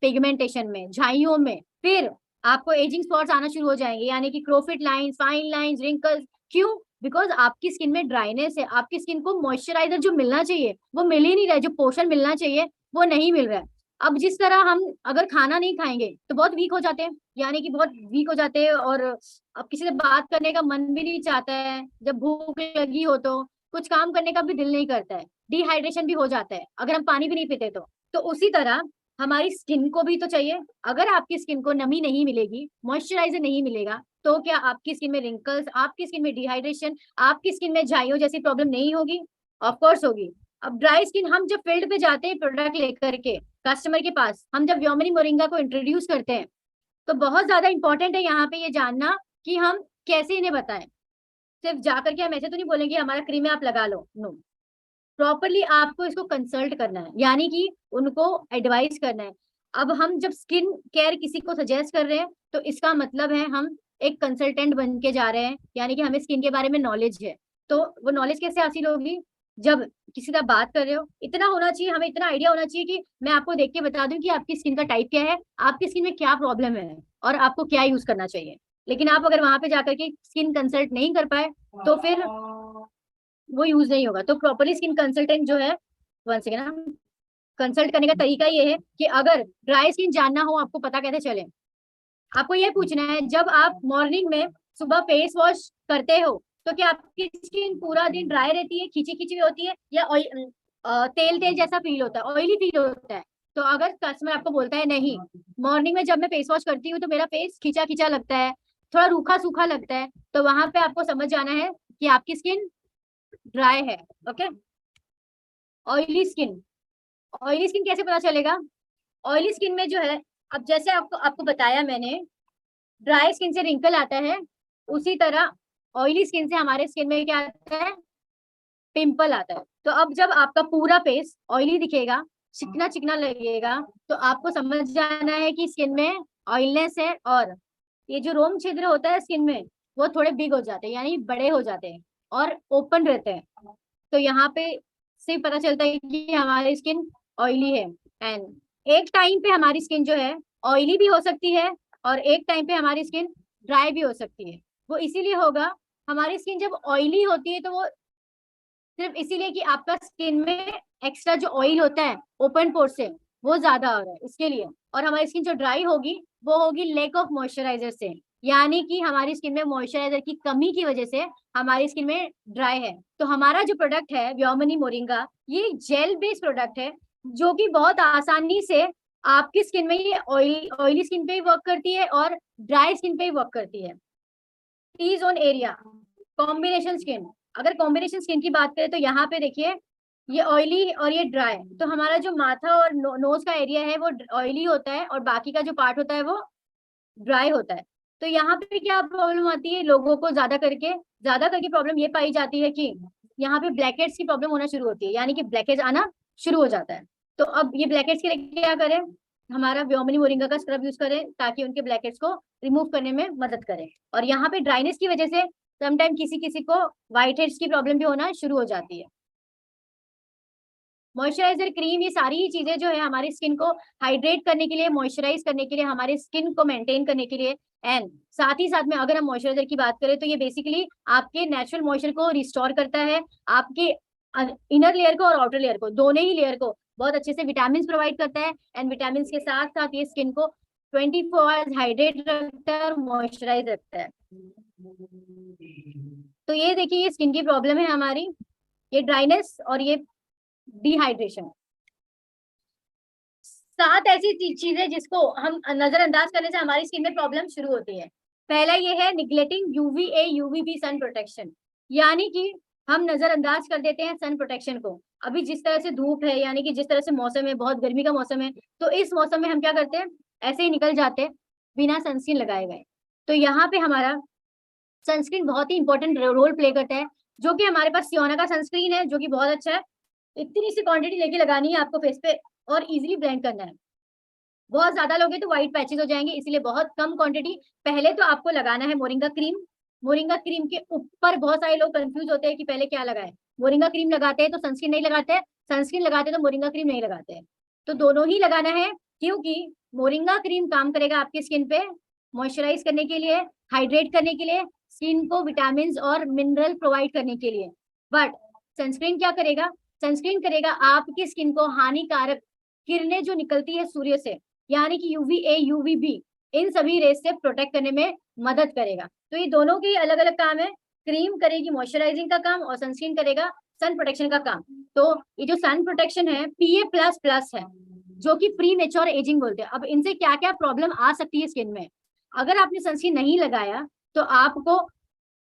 पिगमेंटेशन में, झाइयों में, फिर आपको एजिंग स्पॉट्स आना शुरू हो जाएंगे, यानी कि क्रोफिट लाइंस, फाइन लाइंस, रिंकल्स। क्यों? बिकॉज आपकी स्किन में ड्राइनेस है, आपकी स्किन को मॉइस्चराइजर जो मिलना चाहिए वो मिल ही नहीं रहा है, जो पोषण मिलना चाहिए वो नहीं मिल रहा है। अब जिस तरह हम अगर खाना नहीं खाएंगे तो बहुत वीक हो जाते हैं, यानी कि बहुत वीक हो जाते हैं, और अब किसी से बात करने का मन भी नहीं चाहता है, जब भूख लगी हो तो कुछ काम करने का भी दिल नहीं करता है, डिहाइड्रेशन भी हो जाता है अगर हम पानी भी नहीं पीते तो उसी तरह हमारी स्किन को भी तो चाहिए। अगर आपकी स्किन को नमी नहीं मिलेगी, मॉइस्चराइजर नहीं मिलेगा, तो क्या आपकी स्किन में रिंकल्स, आपकी स्किन में डिहाइड्रेशन, आपकी स्किन में झाइयों जैसी प्रॉब्लम नहीं होगी? ऑफ कोर्स होगी। अब ड्राई स्किन, हम जब फील्ड पे जाते हैं प्रोडक्ट लेकर के कस्टमर के पास, हम जब व्योमिनी मोरिंगा को इंट्रोड्यूस करते हैं, तो बहुत ज्यादा इंपॉर्टेंट है यहाँ पे ये जानना कि हम कैसे इन्हें बताएं। सिर्फ जाकर के हम ऐसे तो नहीं बोलेंगे हमारा क्रीम है आप लगा लो, नो। प्रॉपरली आपको इसको कंसल्ट करना है, यानी कि उनको एडवाइस करना है। अब हम जब स्किन केयर किसी को सजेस्ट कर रहे हैं तो इसका मतलब है हम एक कंसल्टेंट बन के जा रहे हैं, यानी कि हमें स्किन के बारे में नॉलेज है। तो वो नॉलेज कैसे हासिल होगी? जब किसी से बात कर रहे हो, इतना होना चाहिए, हमें इतना आइडिया होना चाहिए कि मैं आपको देख के बता दूं कि आपकी स्किन का टाइप क्या है, आपकी स्किन में क्या प्रॉब्लम है और आपको क्या यूज करना चाहिए। लेकिन आप अगर वहां पे जाकर के स्किन कंसल्ट नहीं कर पाए तो फिर वो यूज नहीं होगा। तो प्रॉपरली स्किन कंसल्टेंट जो है, वन सेकेंड, कंसल्ट करने का तरीका ये है कि अगर ड्राई स्किन जानना हो आपको पता कैसे चले, आपको ये पूछना है जब आप मॉर्निंग में सुबह फेस वॉश करते हो तो क्या आपकी स्किन पूरा दिन ड्राई रहती है, खींची खींची होती है, या तेल तेल जैसा फील होता है, ऑयली फील होता है? तो अगर कस्टमर आपको बोलता है नहीं, मॉर्निंग में जब मैं फेस वॉश करती हूँ तो मेरा फेस खींचा खींचा लगता है, थोड़ा रूखा सूखा लगता है, तो वहां पे आपको समझ जाना है कि आपकी स्किन ड्राई है। Okay. Oily skin, oily skin कैसे पता चलेगा? ऑयली स्किन में जो है, अब जैसे आपको आपको बताया मैंने, ड्राई स्किन से रिंकल आता है, उसी तरह ऑयली स्किन से हमारे स्किन में क्या आता है? पिंपल आता है। तो अब जब आपका पूरा फेस ऑयली दिखेगा, चिकना चिकना लगेगा, तो आपको समझ जाना है कि स्किन में ऑयलनेस है, और ये जो रोम छिद्र होता है स्किन में वो थोड़े बिग हो जाते हैं, यानी बड़े हो जाते हैं और ओपन रहते हैं। तो यहाँ पे से पता चलता है कि हमारी स्किन ऑयली है। एंड एक टाइम पे हमारी स्किन जो है ऑयली भी हो सकती है और एक टाइम पे हमारी स्किन ड्राई भी हो सकती है। वो इसीलिए होगा, हमारी स्किन जब ऑयली होती है तो वो सिर्फ इसीलिए कि आपका स्किन में एक्स्ट्रा जो ऑयल होता है ओपन पोर से वो ज्यादा हो रहा है इसके लिए। और हमारी स्किन जो ड्राई होगी वो होगी लैक ऑफ मॉइस्चराइजर से, यानी कि हमारी स्किन में मॉइस्चराइजर की कमी की वजह से हमारी स्किन में ड्राई है। तो हमारा जो प्रोडक्ट है व्योमिनी मोरिंगा, ये जेल बेस्ड प्रोडक्ट है जो कि बहुत आसानी से आपकी स्किन में ये ऑयली स्किन पे ही वर्क करती है और ड्राई स्किन पे ही वर्क करती है। T zone area, combination skin, अगर कॉम्बिनेशन स्किन की बात करें तो यहाँ पे देखिए ये ऑयली और ये ड्राई, तो हमारा जो माथा और नोज का एरिया है वो ऑयली होता है और बाकी का जो पार्ट होता है वो ड्राई होता है। तो यहाँ पे क्या प्रॉब्लम आती है, लोगों को ज्यादा करके प्रॉब्लम ये पाई जाती है कि यहाँ पे ब्लैकहेड्स की प्रॉब्लम होना शुरू होती है, यानी कि ब्लैकहेड्स आना शुरू हो जाता है। तो अब ये ब्लैकहेड्स के लिए क्या करें? हमारा व्योमिनी मोरिंगा का स्क्रब यूज करें ताकि उनके ब्लैकहेड्स को रिमूव करने में मदद करें। और यहाँ पे ड्राइनेस की वजह से समटाइम किसी किसी को व्हाइट हेड्स की प्रॉब्लम भी होना शुरू हो जाती है। मॉइस्चराइजर, क्रीम, ये सारी ही चीजें जो है हमारी स्किन को हाइड्रेट करने के लिए, मॉइस्चराइज करने के लिए, हमारे स्किन को मेंटेन करने के लिए, एंड साथ ही साथ में अगर हम मॉइस्चराइजर की बात करें तो ये बेसिकली आपके नेचुरल मॉइस्चर को रिस्टोर करता है, आपके इनर लेयर को और आउटर लेयर को, दोनों ही लेयर को बहुत अच्छे से विटामिन प्रोवाइड करता है। एंड विटामिन के साथ साथ ये स्किन को 24 आवर्स हाइड्रेट रखता है और मॉइस्चराइज रखता है। तो ये देखिए ये स्किन की प्रॉब्लम है हमारी, ये ड्राइनेस और ये डिहाइड्रेशन, 7 ऐसी चीजें जिसको हम नजरअंदाज करने से हमारी स्किन में प्रॉब्लम शुरू होती है। पहला ये है neglecting UVA UVB sun protection, यानी कि हम नजरअंदाज कर देते हैं सन प्रोटेक्शन को। अभी जिस तरह से धूप है, यानी कि जिस तरह से मौसम है, बहुत गर्मी का मौसम है, तो इस मौसम में हम क्या करते हैं, ऐसे ही निकल जाते हैं बिना सनस्क्रीन लगाए गए। तो यहाँ पे हमारा सनस्क्रीन बहुत ही इंपॉर्टेंट रोल प्ले करता है, जो कि हमारे पास सियोना का सनस्क्रीन है जो कि बहुत अच्छा है। इतनी सी क्वांटिटी लेके लगानी है आपको फेस पे और इजीली ब्लेंड करना है। बहुत ज्यादा लोगे तो व्हाइट पैचेस हो जाएंगे, इसलिए बहुत कम क्वांटिटी। पहले तो आपको लगाना है मोरिंगा क्रीम। मोरिंगा क्रीम के ऊपर बहुत सारे लोग कंफ्यूज होते हैं कि पहले क्या लगाए, मोरिंगा क्रीम लगाते हैं तो सनस्क्रीन नहीं लगाते हैं, सनस्क्रीन लगाते हैं तो मोरिंगा क्रीम नहीं लगाते हैं। तो दोनों ही लगाना है, क्योंकि मोरिंगा क्रीम काम करेगा आपकी स्किन पे मॉइस्चराइज करने के लिए, हाइड्रेट करने के लिए, स्किन को विटामिन और मिनरल प्रोवाइड करने के लिए। बट सनस्क्रीन क्या करेगा? सनस्क्रीन करेगा आपकी स्किन को हानिकारक किरणें जो निकलती है सूर्य से, यानी कि UVA UVB, इन सभी रेस से प्रोटेक्ट करने में मदद करेगा। तो ये दोनों के अलग अलग काम है। क्रीम करेगी मॉइस्चराइजिंग का काम और सनस्क्रीन करेगा सन प्रोटेक्शन का काम। तो ये जो सन प्रोटेक्शन है PA++ है, जो कि प्री मेच्योर एजिंग बोलते हैं। अब इनसे क्या क्या प्रॉब्लम आ सकती है स्किन में, अगर आपने सनस्क्रीन नहीं लगाया तो आपको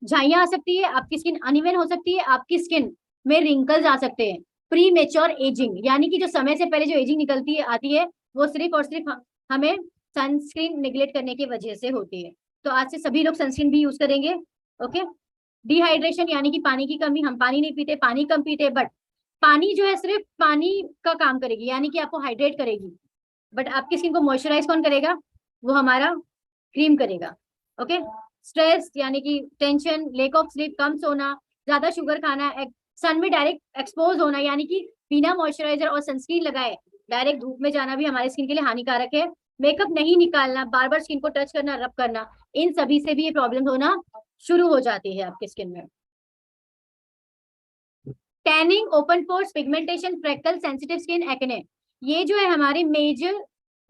झाइयां आ सकती है, आपकी स्किन अनइवन हो सकती है, आपकी स्किन में रिंकल्स आ सकते हैं। प्री मेच्योर एजिंग यानी कि जो समय से पहले जो एजिंग निकलती है आती है, वो सिर्फ और सिर्फ हमें सनस्क्रीन निगलेक्ट करने की वजह से होती है। तो आज से सभी लोग सनस्क्रीन भी यूज करेंगे। ओके। डिहाइड्रेशन यानी कि पानी की कमी, हम पानी नहीं पीते, पानी कम पीते, बट पानी जो है सिर्फ पानी का काम करेगी, यानी कि आपको हाइड्रेट करेगी, बट आपकी स्किन को मॉइस्चराइज कौन करेगा, वो हमारा क्रीम करेगा। ओके। स्ट्रेस यानी कि टेंशन, लेक ऑफ स्लीप, कम सोना, ज्यादा शुगर खाना, सन में डायरेक्ट एक्सपोज होना, यानी कि बिना मॉइस्चराइजर और सनस्क्रीन लगाए डायरेक्ट धूप में जाना भी हमारी स्किन के लिए हानिकारक है। मेकअप नहीं निकालना, बार बार स्किन को टच करना, रब करना, इन सभी से भी ये प्रॉब्लम होना शुरू हो जाती है आपकी स्किन में। Tanning, open pores, pigmentation, freckle, sensitive skin, acne, ये जो है हमारी मेजर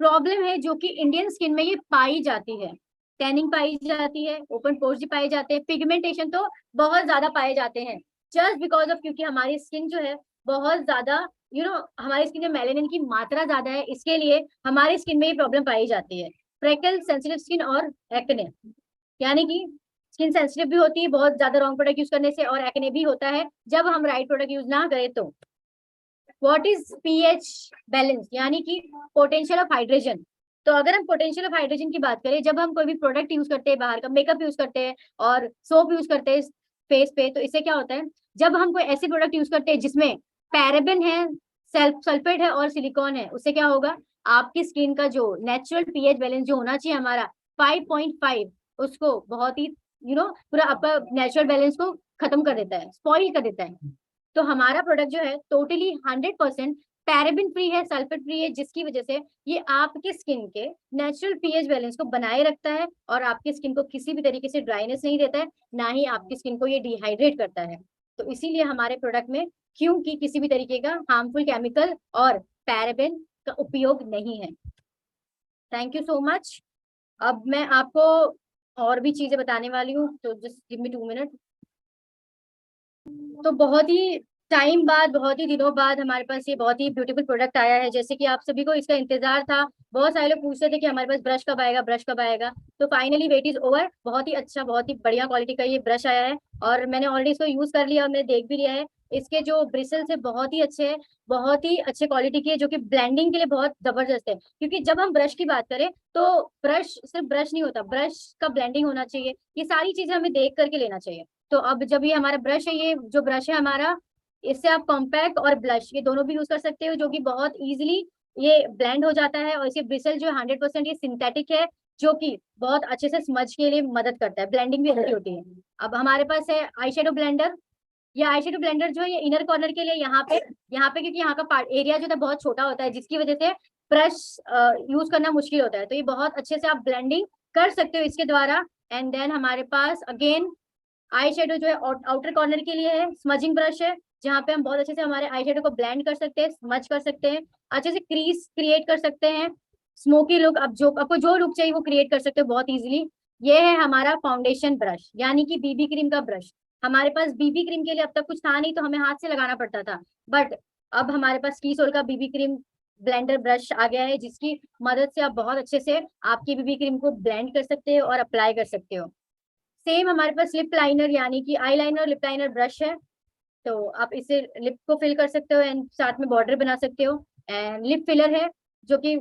प्रॉब्लम है जो कि इंडियन स्किन में ये पाई जाती है। टैनिंग पाई जाती है, ओपन पोर्स भी पाए जाते हैं, पिगमेंटेशन तो बहुत ज्यादा पाए जाते हैं, जस्ट बिकॉज ऑफ क्योंकि हमारी स्किन जो है बहुत ज्यादा हमारी स्किन में मेलानिन की मात्रा ज्यादा है, इसके लिए हमारी स्किन में ये प्रॉब्लम पाई जाती है। फ्रेकल, सेंसिटिव स्किन और एक्ने, यानी कि स्किन सेंसिटिव भी होती है बहुत ज्यादा रॉन्ग प्रोडक्ट यूज करने से, और एक्ने भी होता है जब हम राइट प्रोडक्ट यूज ना करें तो। व्हाट इज pH बैलेंस, यानी कि पोटेंशियल ऑफ हाइड्रोजन। तो अगर हम पोटेंशियल ऑफ हाइड्रोजन की बात करें, जब हम कोई भी प्रोडक्ट यूज करते हैं, बाहर का मेकअप यूज करते हैं और सोप यूज करते हैं फेस पे, तो इससे क्या होता है, जब हम कोई ऐसे प्रोडक्ट यूज करते हैं जिसमें पैराबेन है, सल्फेट है और सिलिकॉन है, उससे क्या होगा, आपकी स्किन का जो नेचुरल pH बैलेंस जो होना चाहिए हमारा 5.5, उसको बहुत ही पूरा आपका नेचुरल बैलेंस को खत्म कर देता है, स्पॉइल कर देता है। तो हमारा प्रोडक्ट जो है टोटली 100% पैराबिन फ्री है, सल्फेट फ्री है, जिसकी वजह से ये आपके स्किन के नेचुरल pH बैलेंस को बनाए रखता है और आपकी स्किन को किसी भी तरीके से ड्राइनेस नहीं देता है, ना ही आपकी स्किन को ये डिहाइड्रेट करता है। तो इसीलिए हमारे प्रोडक्ट में क्योंकि किसी भी तरीके का हार्मफुल केमिकल और पैराबिन का उपयोग नहीं है। Thank you so much. अब मैं आपको और भी चीजें बताने वाली हूँ, तो जस्ट गिव मी 2 मिनट। तो बहुत ही टाइम बाद, बहुत ही दिनों बाद हमारे पास ये बहुत ही ब्यूटीफुल प्रोडक्ट आया है। जैसे कि आप सभी को इसका इंतजार था, बहुत सारे लोग पूछते थे कि हमारे पास ब्रश कब आएगा, ब्रश कब आएगा। तो फाइनली वेट इज ओवर। बहुत ही अच्छा, बहुत ही बढ़िया क्वालिटी का ये ब्रश आया है और मैंने ऑलरेडी इसको यूज कर लिया और मैंने देख भी लिया है। इसके जो ब्रिसल्स है बहुत ही अच्छे हैं, बहुत ही अच्छे क्वालिटी के, जो कि ब्लेंडिंग के लिए बहुत जबरदस्त है। क्योंकि जब हम ब्रश की बात करें तो ब्रश सिर्फ ब्रश नहीं होता, ब्रश का ब्लेंडिंग होना चाहिए, ये सारी चीजें हमें देख करके लेना चाहिए। तो अब जब ये हमारा ब्रश है, ये जो ब्रश है हमारा, इससे आप कॉम्पैक्ट और ब्लश ये दोनों भी यूज कर सकते हो, जो कि बहुत इजीली ये ब्लेंड हो जाता है। और इसके ब्रिसल जो 100% ये सिंथेटिक है, जो कि बहुत अच्छे से स्मज के लिए मदद करता है, ब्लेंडिंग भी अच्छी होती है। अब हमारे पास है आई शेडो ब्लेंडर। ये आई शेडो ब्लेंडर जो है ये इनर कॉर्नर के लिए यहाँ पे क्योंकि यहाँ का पार्ट एरिया जो है बहुत छोटा होता है, जिसकी वजह से ब्रश यूज करना मुश्किल होता है। तो ये बहुत अच्छे से आप ब्लेंडिंग कर सकते हो इसके द्वारा। एंड देन हमारे पास अगेन आई शेडो जो है आउटर कॉर्नर के लिए है, स्मजिंग ब्रश है, जहाँ पे हम बहुत अच्छे से हमारे आई शेडो को ब्लेंड कर सकते हैं, स्मज कर सकते हैं, अच्छे से क्रीज क्रिएट कर सकते हैं, स्मोकी लुक, अब जो आपको जो लुक चाहिए वो क्रिएट कर सकते हो बहुत इजीली। ये है हमारा फाउंडेशन ब्रश, यानी कि बीबी क्रीम का ब्रश। हमारे पास बीबी क्रीम के लिए अब तक कुछ था नहीं, तो हमें हाथ से लगाना पड़ता था, बट अब हमारे पास कीसोल का बीबी क्रीम ब्लेंडर ब्रश आ गया है, जिसकी मदद से आप बहुत अच्छे से आपकी बीबी क्रीम को ब्लेंड कर सकते हो और अप्लाई कर सकते हो। सेम हमारे पास लिप लाइनर यानी कि eye liner lip liner brush है, तो आप इससे लिप को फिल कर सकते हो एंड साथ में बॉर्डर बना सकते हो। एंड लिप फिलर है, जो कि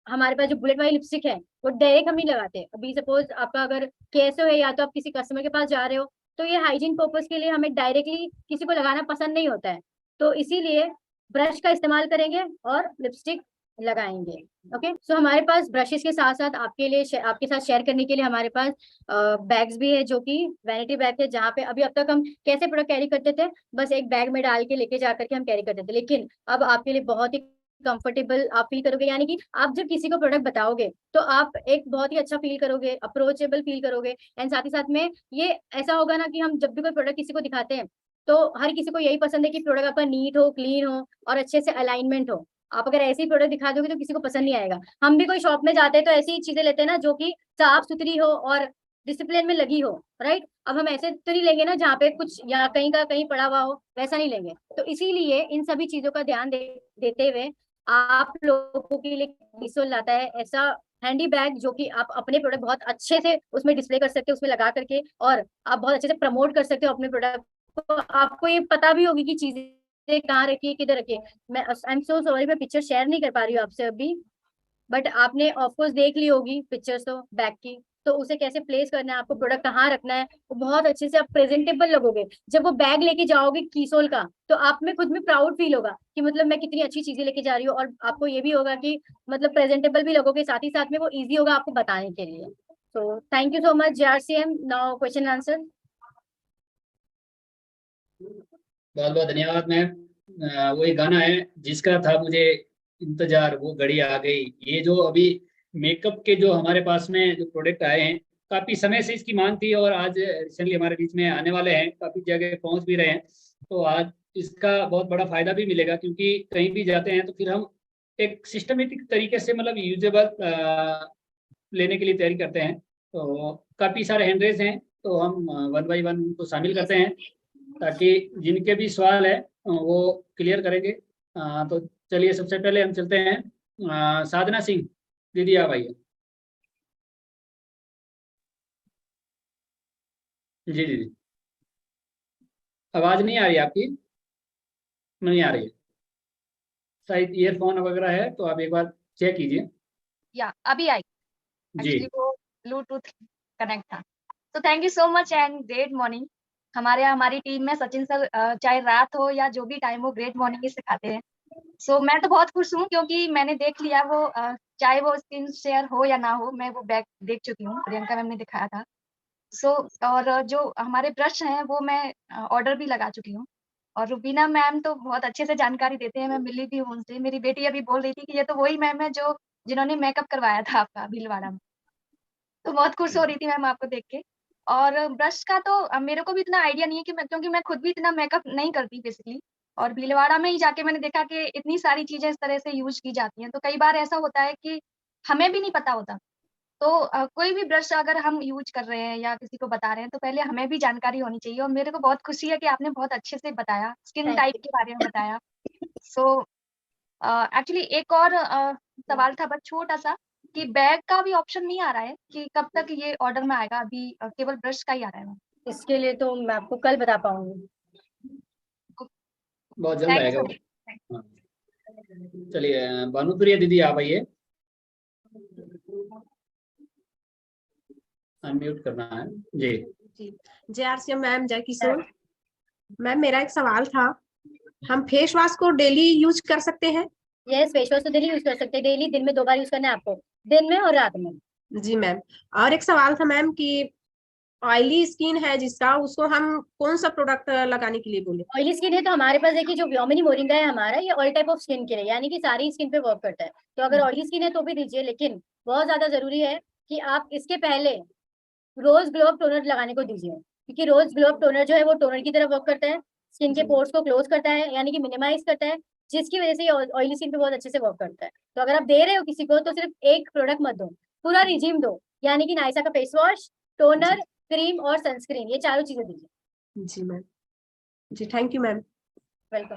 हमारे पास जो बुलेट वाली लिपस्टिक है वो डायरेक्ट हम नहीं लगाते। अभी सपोज आपका अगर केसो है या तो आप किसी कस्टमर के पास जा रहे हो, तो ये हाइजीन पर्पज के लिए हमें डायरेक्टली किसी को लगाना पसंद नहीं होता है, तो इसीलिए ब्रश का इस्तेमाल करेंगे और लिपस्टिक लगाएंगे। ओके, सो हमारे पास ब्रशेस के साथ साथ आपके लिए आपके साथ शेयर करने के लिए हमारे पास बैग्स भी है, जो कि वैनिटी बैग है, जहाँ पे अभी अब तक हम कैसे प्रोडक्ट कैरी करते थे, बस एक बैग में डाल के लेके जा करके हम कैरी करते थे, लेकिन अब आपके लिए बहुत ही कंफर्टेबल आप फील करोगे। यानी कि आप जब किसी को प्रोडक्ट बताओगे तो आप एक बहुत ही अच्छा फील करोगे, अप्रोचेबल फील करोगे, एंड साथ ही साथ में ये ऐसा होगा ना कि हम जब भी कोई प्रोडक्ट किसी को दिखाते हैं तो हर किसी को यही पसंद है कि प्रोडक्ट आपका नीट हो, क्लीन हो और अच्छे से अलाइनमेंट हो। आप अगर ऐसे ही प्रोडक्ट दिखा दोगे तो किसी को पसंद नहीं आएगा। हम भी कोई शॉप में जाते हैं तो ऐसी चीजें लेते हैं ना जो कि साफ सुथरी हो और डिसिप्लिन में लगी हो, राइट। अब हम ऐसे तो नहीं लेंगे ना जहाँ पे कुछ या कहीं का कहीं पड़ा हुआ हो, वैसा नहीं लेंगे। तो इसीलिए इन सभी चीजों का ध्यान देते हुए आप लोगों के लिए कीसोल लाता है ऐसा हैंडी बैग जो कि आप अपने प्रोडक्ट बहुत अच्छे से उसमें डिस्प्ले कर सकते हो, उसमें लगा करके, और आप बहुत अच्छे से प्रमोट कर सकते हो अपने प्रोडक्ट को। आपको ये पता भी होगी कि चीजें कहाँ रखी है, किधर रखी है। मैं आई एम सो सॉरी, मैं पिक्चर शेयर नहीं कर पा रही हूँ आपसे अभी, बट आपने ऑफकोर्स देख ली होगी पिक्चर्स तो बैग की। तो उसे कैसे प्लेस करना है, आपको प्रोडक्ट कहाँ रखना है, वो बहुत अच्छे से आप प्रेजेंटेबल लगोगे। जब वो बैग लेके जाओगे कीसोल का, तो आप में खुद में प्राउड फील होगा कि मतलब मैं कितनी अच्छी चीजें लेके जा रही हूँ। और आपको ये भी होगा कि मतलब प्रेजेंटेबल भी लगोगे, साथ ही साथ में वो इजी होगा आपको बताने के लिए। तो thank you so much JRCM। Now question answer. बहुत बहुत धन्यवाद मैम। वही गाना है जिसका था मुझे इंतजार, वो घड़ी आ गई। ये जो अभी मेकअप के जो हमारे पास में जो प्रोडक्ट आए हैं, काफी समय से इसकी मांग थी और आज रिसेंटली हमारे बीच में आने वाले हैं, काफी जगह पहुंच भी रहे हैं। तो आज इसका बहुत बड़ा फायदा भी मिलेगा, क्योंकि कहीं भी जाते हैं तो फिर हम एक सिस्टमेटिक तरीके से मतलब यूजेबल लेने के लिए तैयारी करते हैं। तो काफी सारे हैंड रेज हैं, तो हम वन बाई वन उनको शामिल करते हैं ताकि जिनके भी सवाल है वो क्लियर करेंगे। तो चलिए सबसे पहले हम चलते हैं। साधना सिंह दीदी आप आइए। जी दीदी, आवाज नहीं आ रही आपकी? नहीं आ रही है, शायद ईयरफोन वगैरह है, तो आप एक बार चेक कीजिए। या अभी आई। जी एक्चुअली वो ब्लूटूथ कनेक्ट था। तो thank you so much and great morning. हमारी टीम में सचिन सर चाहे रात हो या जो भी टाइम हो, ग्रेट मॉर्निंग ही सिखाते हैं। सो मैं तो बहुत खुश हूँ क्योंकि मैंने देख लिया वो चाहे वो स्क्रीन शेयर हो या ना हो, मैं वो बैग देख चुकी हूँ, प्रियंका मैम ने दिखाया था। और जो हमारे ब्रश हैं वो मैं ऑर्डर भी लगा चुकी हूँ। और रुबीना मैम तो बहुत अच्छे से जानकारी देते हैं, मैं मिली भी हूँ उनसे। मेरी बेटी अभी बोल रही थी कि ये तो वही मैम है जो जिन्होंने मेकअप करवाया था आपका भीलवाड़ा में। तो बहुत खुश हो रही थी मैम आपको देख के। और ब्रश का तो मेरे को भी इतना आइडिया नहीं है कि क्योंकि मैं खुद भी इतना मेकअप नहीं करती बेसिकली। और भीलवाड़ा में ही जाके मैंने देखा कि इतनी सारी चीजें इस तरह से यूज की जाती हैं, तो कई बार ऐसा होता है कि हमें भी नहीं पता होता। तो कोई भी ब्रश अगर हम यूज कर रहे हैं या किसी को बता रहे हैं तो पहले हमें भी जानकारी होनी चाहिए। और मेरे को बहुत खुशी है कि आपने बहुत अच्छे से बताया, स्किन टाइप के बारे में बताया। सो एक्चुअली एक और सवाल था बस छोटा सा, कि बैग का भी ऑप्शन नहीं आ रहा है कि कब तक ये ऑर्डर में आएगा? अभी केवल ब्रश का ही आ रहा है मैम। इसके लिए तो मैं आपको कल बता पाऊंगी। बहुत जल्द थैंक आएगा यू। वो। हाँ। चलिए भानुप्रिया दीदी आप आइए, अनम्यूट करना है जी। जी JRCM मैम, जय किशोर मैम, मेरा एक सवाल था, हम फेस वॉश को डेली यूज कर सकते हैं? यस, फेस वॉश तो डेली यूज कर सकते हैं। डेली दिन में 2 बार यूज करना है आपको, दिन में और रात में। जी मैम। और एक सवाल था मैम कि ऑयली स्किन है जिसका, उसको हम कौन सा प्रोडक्ट लगाने के लिए बोले? ऑयली स्किन है तो हमारे पास देखिए जो व्योमिनी मोरिंगा है हमारा, ये ऑल टाइप ऑफ स्किन के लिए, यानी कि सारी स्किन पे वर्क करता है। तो अगर ऑयली स्किन है तो भी दीजिए, लेकिन बहुत ज्यादा जरूरी है कि आप इसके पहले रोज ग्लो अप टोनर लगाने को दीजिए, क्योंकि रोज ग्लो अप टोनर जो है वो टोनर की तरह वर्क करता है, स्किन के पोर्स को क्लोज करता है, यानी कि मिनिमाइज करता है, जिसकी वजह से ऑयली स्किन पे बहुत अच्छे से वर्क करता है। तो अगर आप दे रहे हो किसी को तो सिर्फ एक प्रोडक्ट मत दो, पूरा रिजीम दो, यानी कि नायसा का फेस वॉश, टोनर, क्रीम और सनस्क्रीन, ये चारों चीजें दीजिए। जी मैम। जी थैंक यू मैम। वेलकम।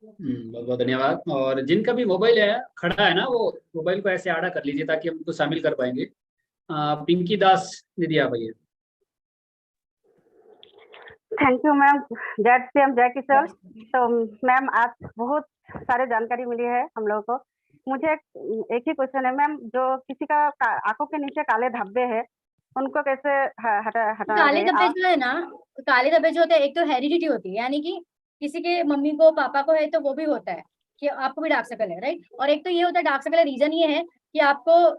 बहुत बहुत धन्यवाद। और जिनका भी मोबाइल है खड़ा है ना, वो मोबाइल को ऐसे आड़ा कर लीजिए ताकि हम उनको शामिल कर पाएंगे। पिंकी दास दीदी आप आइए। Thank you ma'am. JRCM जय किशोर। तो मैम आज बहुत सारे जानकारी मिली है हम लोगों को। मुझे एक ही क्वेश्चन है मैम, जो किसी का आंखों के नीचे काले धब्बे हैं उनको कैसे हटाना काले चाहिए? धब्बे जो है ना, काले धब्बे जो होते हैं, एक तो हेरिडिटी होती है, यानी कि किसी के मम्मी को पापा को है तो वो भी होता है कि आपको भी डार्क सर्कल है, राइट। और एक तो ये होता है डार्क सर्कल, रीजन ये है कि आपको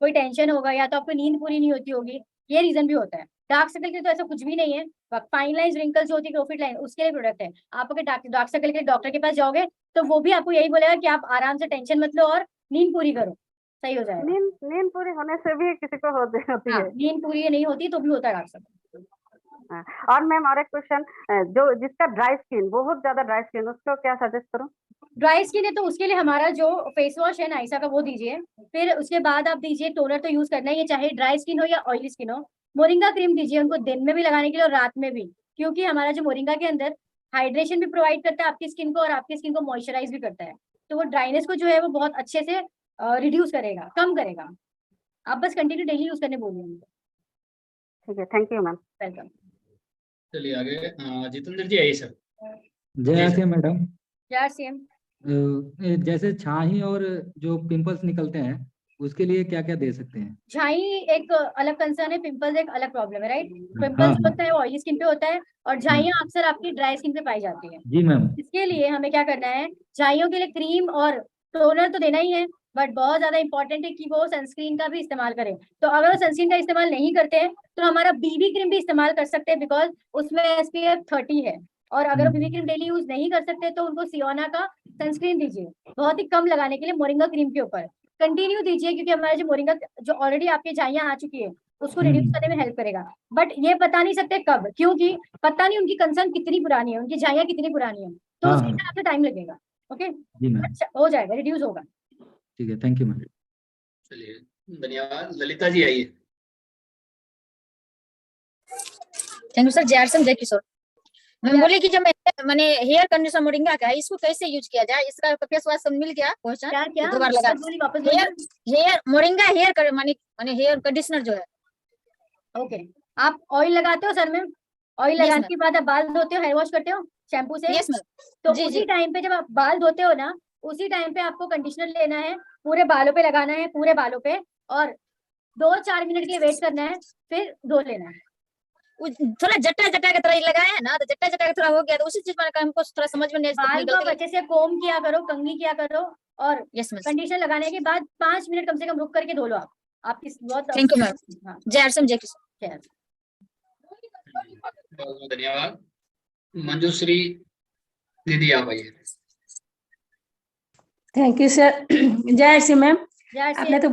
कोई टेंशन होगा या तो आपको नींद पूरी नहीं होती होगी, ये रीजन भी होता है। डार्क सर्कल के तो ऐसा कुछ भी नहीं है। फाइन लाइन्स रिंकल्स जो होती है क्रोफिट लाइन, उसके लिए प्रोडक्ट है। आप अगर डार्क सर्कल के डॉक्टर के पास जाओगे तो वो भी आपको यही बोलेगा कि आप आराम से टेंशन मत लो और नींद पूरी करो, सही हो जाएगा। नींद पूरी होने से भी किसी को होती हाँ, है? नींद पूरी नहीं होती तो भी होता है डार्क सर्कल। हाँ। और मैम और एक क्वेश्चन, जो जिसका ड्राई स्किन, बहुत ज्यादा ड्राई स्किन, उसको क्या सजेस्ट करूं? ड्राई स्किन है तो उसके लिए हमारा जो फेस वॉश है नाइसा का वो दीजिए, फिर उसके बाद आप दीजिए टोनर तो यूज करना ही है, चाहे ड्राई स्किन हो या ऑयली स्किन हो। मोरिंगा क्रीम दीजिए उनको दिन में भी लगाने के लिए और रात में भी, क्योंकि हमारा जो मोरिंगा के अंदर हाइड्रेशन भी प्रोवाइड करता है आपकी स्किन को और आपकी स्किन को मॉइस्चराइज भी करता है, तो वो ड्राइनेस को जो है वो बहुत अच्छे से रिड्यूस करेगा, कम करेगा। आप बस कंटिन्यू डेली यूज करने बोलिए उनको। ठीक है, थैंक यू मैम। वेलकम। चलिए आगे जितेंद्र जी आइए सर। जय जी आसिया मैडम। यार सेम जैसे छाही और जो पिंपल्स निकलते हैं उसके लिए क्या क्या दे सकते हैं? झाई एक अलग कंसर्न है, पिंपल्स एक अलग प्रॉब्लम है, राइट। हाँ पिंपल्स हाँ होता है ऑयली स्किन पे होता है और झाइयाँ अक्सर आपकी ड्राई स्किन पे पाई जाती है। जी मैम। इसके लिए हमें क्या करना है, झाइयों के लिए क्रीम और टोनर तो देना ही है, बट बहुत ज्यादा इंपॉर्टेंट है कि वो सनस्क्रीन का भी इस्तेमाल करें। तो अगर वो सनस्क्रीन का इस्तेमाल नहीं करते हैं तो हमारा बीबी क्रीम भी इस्तेमाल कर सकते हैं, बिकॉज उसमें SPF 30 है। और अगर वो बीबी क्रीम डेली यूज नहीं कर सकते तो उनको सियोना का सनस्क्रीन दीजिए, बहुत ही कम लगाने के लिए मोरिंगा क्रीम के ऊपर कंटिन्यू दीजिए, क्योंकि हमारा जो मोरिंगा जो ऑलरेडी आपके झाइयाँ आ चुकी है उसको रिड्यूस करने में हेल्प करेगा। बट ये बता नहीं सकते कब, क्योंकि पता नहीं उनकी कंसर्न कितनी पुरानी है, उनकी झाइयाँ कितनी पुरानी है, तो हाँ उसके हाँ लिए आपको टाइम लगेगा। ओके, जी मैम। अच्छा हो जाएगा, रिड्यूस होगा। ठीक है, थैंक यू मैम। चलिए धन्यवाद। ललिता जी आइए। Thank you sir. जय जय किशोर मैम बोले कि जो मैंने हेयर कंडीशनर मोरिंगा का है इसको कैसे यूज किया जाए, इसका फेस वॉश सब मिल गया क्वेश्चन क्या क्या दो बार लगा। वापस हेयर मोरिंगा हेयर कर माने हेयर कंडीशनर जो है। ओके, आप ऑयल लगाते हो सर में, ऑयल Yes, लगाने ma'am. के बाद आप बाल धोते हो, हेयर वॉश करते हो शैम्पू से। Yes ma'am. तो जी, उसी जी। टाइम पे जब आप बाल धोते हो ना, उसी टाइम पे आपको कंडीशनर लेना है, पूरे बालों पे लगाना है, पूरे बालों पे, और 2-4 मिनट के लिए वेट करना है, फिर धो लेना है। थोड़ा जट्टा जट्टा की तरह लगाया है ना, तो जट्टा जट्टा की तरह हो गया, तो उसी चीज में हमको थोड़ा समझ में नहीं बाल को आप अच्छे से कोम किया करो, कंघी किया करो, और यस मैम। कंडीशनर लगाने के बाद 5 मिनट कम से कम रुक करके धो लो आप। आपकी बहुत थैंक यू मैम। हाँ, जय जय किशोर। चलो। बहुत बहुत धन्यवाद। मंजूश्री दीदी आप आइए। Thank you sir. जय श्री मैम, जय आपने श्री तो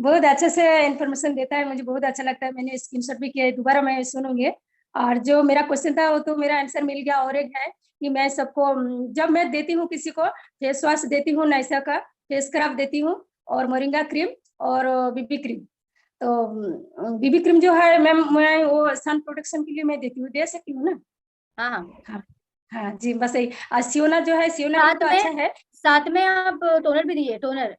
बहुत अच्छे से इन्फॉर्मेशन देता है, मुझे बहुत अच्छा लगता है। मैंने स्क्रीनशॉट भी किया है, दोबारा मैं सुनूंगी। और जो मेरा क्वेश्चन था वो तो मेरा आंसर मिल गया। और एक है कि मैं सबको जब मैं देती हूँ किसी को फेस वॉश देती हूँ, नाइसा का फेस स्क्रब देती हूँ और मोरिंगा क्रीम और बीबी क्रीम। तो बीबी क्रीम जो है मैम मैं वो सन प्रोटेक्शन के लिए मैं देती हूँ, दे सकती हूँ ना? हाँ हाँ हाँ हाँ जी, बस यही। और सियोना जो है, सियोना का साथ तो में अच्छा है। साथ में आप टोनर भी दीजिए, टोनर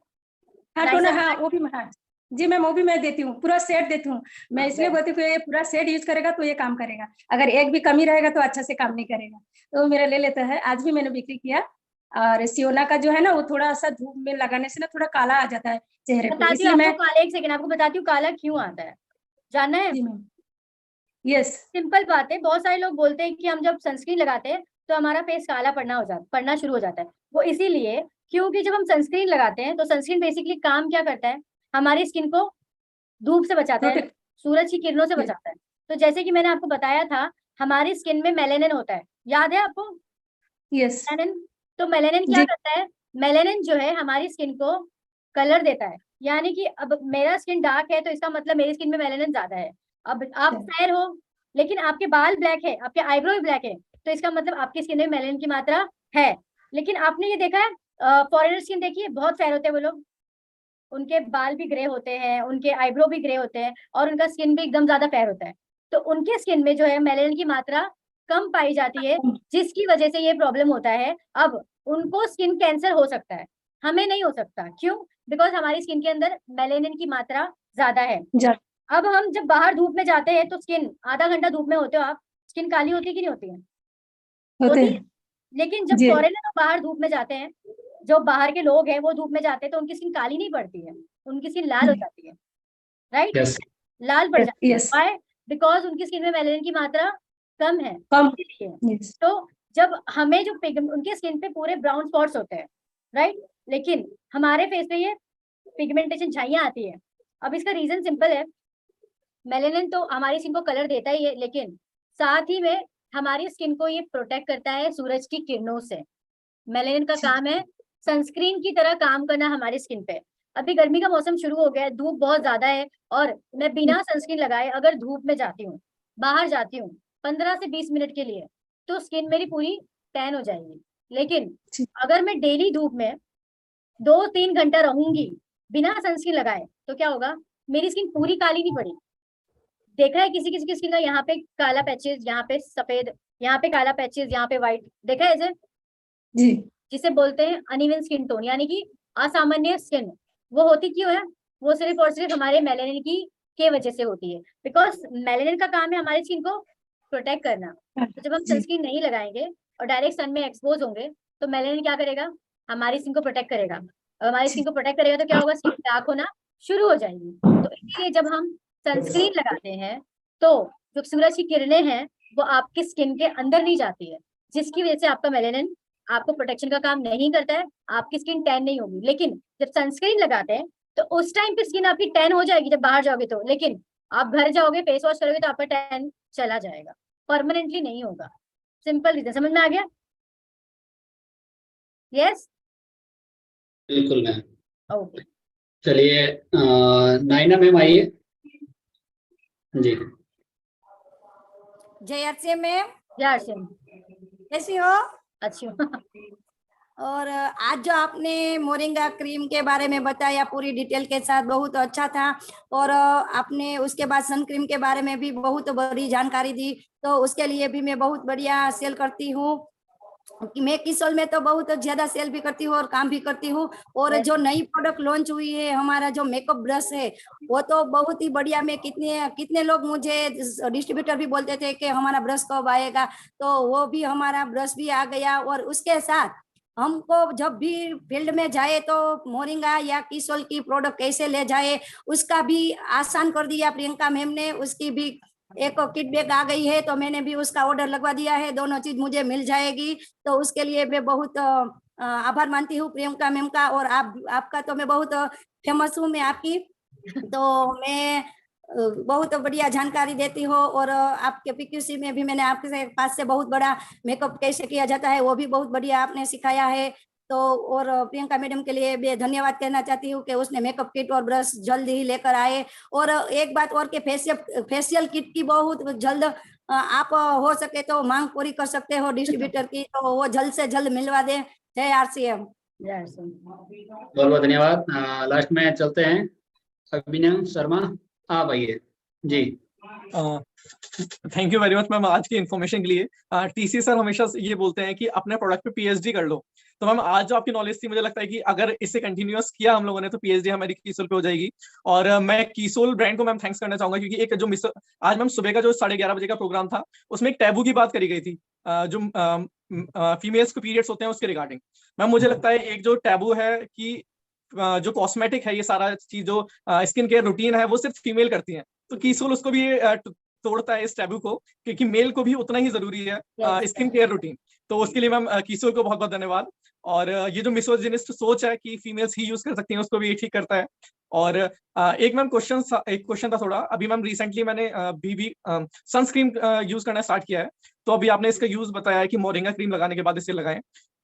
हाँ नाइसा टोनर, का। हाँ वो भी, हाँ जी मैम वो भी मैं देती हूँ, पूरा सेट देती हूँ मैं। हाँ, इसलिए बोलती हूँ ये पूरा सेट यूज करेगा तो ये काम करेगा, अगर एक भी कमी रहेगा तो अच्छा से काम नहीं करेगा। तो मेरा ले लेता है, आज भी मैंने बिक्री किया। और सियोना का जो है ना वो थोड़ा सा धूप में लगाने से ना थोड़ा काला आ जाता है चेहरे पे, बताती हूँ इसलिए मैं। आपको काला, एक सेकंड आपको बताती हूँ काला क्यों आता है, जानना है? जी मैम। यस। सिंपल बात है, बहुत सारे लोग बोलते हैं कि हम जब सनस्क्रीन लगाते हैं तो हमारा फेस काला पड़ना शुरू हो जाता है। वो इसीलिए क्योंकि जब हम सनस्क्रीन लगाते हैं तो सनस्क्रीन बेसिकली काम क्या करता है, हमारी स्किन को धूप से बचाता है, प्रोटेक्ट। सूरज की किरणों से बचाता है। तो जैसे कि मैंने आपको बताया था, हमारी स्किन में मेलेनिन होता है, याद है आपको यस मेलेनिन? तो मेलेनिन क्या जी। करता है, मेलेनिन जो है हमारी स्किन को कलर देता है। यानी कि अब मेरा स्किन डार्क है तो इसका मतलब मेरी स्किन में मेलेनिन ज्यादा है। अब आप फेयर हो लेकिन आपके बाल ब्लैक है, आपके आईब्रो भी ब्लैक है, तो इसका मतलब आपकी स्किन में मेलेनिन की मात्रा है। लेकिन आपने ये देखा है, फॉरेनर स्किन देखिए, बहुत फेयर होते हैं वो लोग, उनके बाल भी ग्रे होते हैं, उनके आईब्रो भी ग्रे होते हैं, और उनका स्किन भी एकदम ज्यादा फेयर होता है। तो उनके स्किन में जो है मेलेनिन की मात्रा कम पाई जाती है, जिसकी वजह से ये प्रॉब्लम होता है। अब उनको स्किन कैंसर हो सकता है, हमें नहीं हो सकता। क्यों? बिकॉज हमारी स्किन के अंदर मेलेनिन की मात्रा ज्यादा है। अब हम जब बाहर धूप में जाते हैं तो स्किन, आधा घंटा धूप में होते हो आप, स्किन काली होती कि नहीं होती है? होते होती हैं है। लेकिन जब जी। फॉरेनर बाहर धूप में जाते हैं, जो बाहर के लोग हैं वो धूप में जाते हैं तो उनकी स्किन काली नहीं पड़ती है, उनकी स्किन लाल हो जाती है, राइट? यस लाल पड़ जाती है। Yes why? बिकॉज उनकी स्किन में मेलेनिन की मात्रा कम है, कम। इसीलिए। यस तो जब हमें जो उनके स्किन पे पूरे ब्राउन स्पॉट्स होते हैं, राइट, लेकिन हमारे फेस पे ये पिगमेंटेशन झाइयां आती है। अब इसका रीजन सिंपल है, मेलेनिन तो हमारी स्किन को कलर देता ही है, लेकिन साथ ही में हमारी स्किन को ये प्रोटेक्ट करता है सूरज की किरणों से। मेलेनिन का काम है सनस्क्रीन की तरह काम करना हमारी स्किन पे। अभी गर्मी का मौसम शुरू हो गया है, धूप बहुत ज्यादा है, और मैं बिना सनस्क्रीन लगाए अगर धूप में जाती हूँ, बाहर जाती हूँ 15 से 20 मिनट के लिए, तो स्किन मेरी पूरी टैन हो जाएगी। लेकिन जी। अगर मैं डेली धूप में 2-3 घंटा रहूंगी बिना सनस्क्रीन लगाए तो क्या होगा, मेरी स्किन पूरी काली नहीं पड़ी। देखा है किसी किसी की स्किन का यहाँ पे काला पैचेस, यहाँ पे सफेद, यहाँ पे काला पैचेस, यहाँ पे व्हाइट, देखा है ऐसे, जी जिसे बोलते हैं अनइवन स्किन टोन, यानी कि असामान्य स्किन। वो होती क्यों है? वो सिर्फ और सिर्फ हमारे मेलेनिन की के वजह से होती है, बिकॉज मेलेनिन का काम है हमारी स्किन को प्रोटेक्ट करना। तो जब हम जी सनस्क्रीन नहीं लगाएंगे और डायरेक्ट सन में एक्सपोज होंगे तो मेलेनिन क्या करेगा, हमारी स्किन को प्रोटेक्ट करेगा, और हमारी स्किन को प्रोटेक्ट करेगा तो क्या होगा, स्किन डार्क होना शुरू हो जाएगी। तो इसलिए जब हम सनस्क्रीन लगाते हैं तो जो सूरज की किरणें हैं वो आपकी स्किन के अंदर नहीं जाती है, जिसकी वजह से आपका मेलेनिन आपको प्रोटेक्शन का काम नहीं करता है, आपकी स्किन टैन नहीं होगी। लेकिन जब सनस्क्रीन लगाते हैं तो उस टाइम पे स्किन आपकी टैन हो जाएगी जब बाहर जाओगे तो, लेकिन आप घर जाओगे फेस वॉश करोगे तो आपका टैन चला जाएगा, परमानेंटली नहीं होगा। सिंपल रीजन, समझ में आ गया? यस, बिल्कुल मैम। ओके। चलिए नाइना मैम आइए जी। जय आरसी मैम, यार सिंह कैसी हो? अच्छी हूँ। और आज जो आपने मोरिंगा क्रीम के बारे में बताया पूरी डिटेल के साथ, बहुत अच्छा था। और आपने उसके बाद सन क्रीम के बारे में भी बहुत बड़ी जानकारी दी, तो उसके लिए भी मैं बहुत बढ़िया सेल करती हूँ। मैं किसोल में तो बहुत ज्यादा सेल भी करती हूँ और काम भी करती हूँ। और जो नई प्रोडक्ट लॉन्च हुई है, हमारा जो मेकअप ब्रश है, वो तो बहुत ही बढ़िया। मैं कितने लोग मुझे डिस्ट्रीब्यूटर भी बोलते थे कि हमारा ब्रश कब आएगा, तो वो भी हमारा ब्रश भी आ गया। और उसके साथ हमको जब भी फील्ड में जाए तो मोरिंगा या किसोल की प्रोडक्ट कैसे ले जाए उसका भी आसान कर दिया प्रियंका मैम ने। उसकी भी एक किट बैग आ गई है, तो मैंने भी उसका ऑर्डर लगवा दिया है, दोनों चीज मुझे मिल जाएगी। तो उसके लिए मैं बहुत आभार मानती हूँ प्रियंका मैम का। और आपका तो मैं बहुत फेमस हूँ मैं आपकी, तो मैं बहुत बढ़िया जानकारी देती हो। और आपके पीक्यूसी में भी मैंने आपके पास से बहुत बड़ा मेकअप कैसे किया जाता है वो भी बहुत बढ़िया आपने सिखाया है। तो और प्रियंका मैडम के लिए मैं धन्यवाद कहना चाहती हूँ कि उसने मेकअप किट और ब्रश जल्द ही लेकर आए। और एक बात और कि फेशियल किट की बहुत जल्द आप हो सके तो मांग पूरी कर सकते हो डिस्ट्रीब्यूटर की, तो वो जल्द से जल्द मिलवा दे। जय आरसीएम। बहुत बहुत धन्यवाद। लास्ट में चलते हैं अभिनव शर्मा, आप आइए जी। Thank you very much ma'am आज की इन्फॉर्मेशन के लिए। टीसी सर हमेशा ये बोलते हैं कि अपने प्रोडक्ट पे पीएचडी कर लो। तो मैम आज जो आपकी नॉलेज थी, मुझे लगता है कि अगर इसे कंटिन्यूअस किया हम लोगों ने तो पीएचडी हमारी कीसोल पे हो जाएगी। और मैं कीसोल ब्रांड को मैम थैंक्स करना चाहूंगा, क्योंकि एक जो आज मैम सुबह का जो 11:30 बजे का प्रोग्राम था उसमें एक टैबू की बात करी गई थी, जो फीमेल्स को पीरियड्स होते हैं उसके रिगार्डिंग। मैम मुझे लगता है एक जो टैबू है कि जो कॉस्मेटिक है, ये सारा चीज जो स्किन केयर रूटीन है वो सिर्फ फीमेल करती है, तो कीसोल उसको भी तोड़ता है इस टैबू को, क्योंकि मेल को भी उतना ही जरूरी है स्किन केयर रूटीन। तो उसके लिए मैम कीसोल को बहुत बहुत धन्यवाद। और ये जो मिसोजिनिस्ट सोच है कि फीमेल्स ही यूज कर सकती हैं, उसको भी ये ठीक करता है। और एक मैम क्वेश्चन था थोड़ा, अभी मैम रिसेंटली मैंने बीबी सनस्क्रीन यूज करना स्टार्ट किया है, तो अभी आपने इसका यूज बताया है कि मोरिंगा क्रीम लगाने के बाद इसे लगाएं,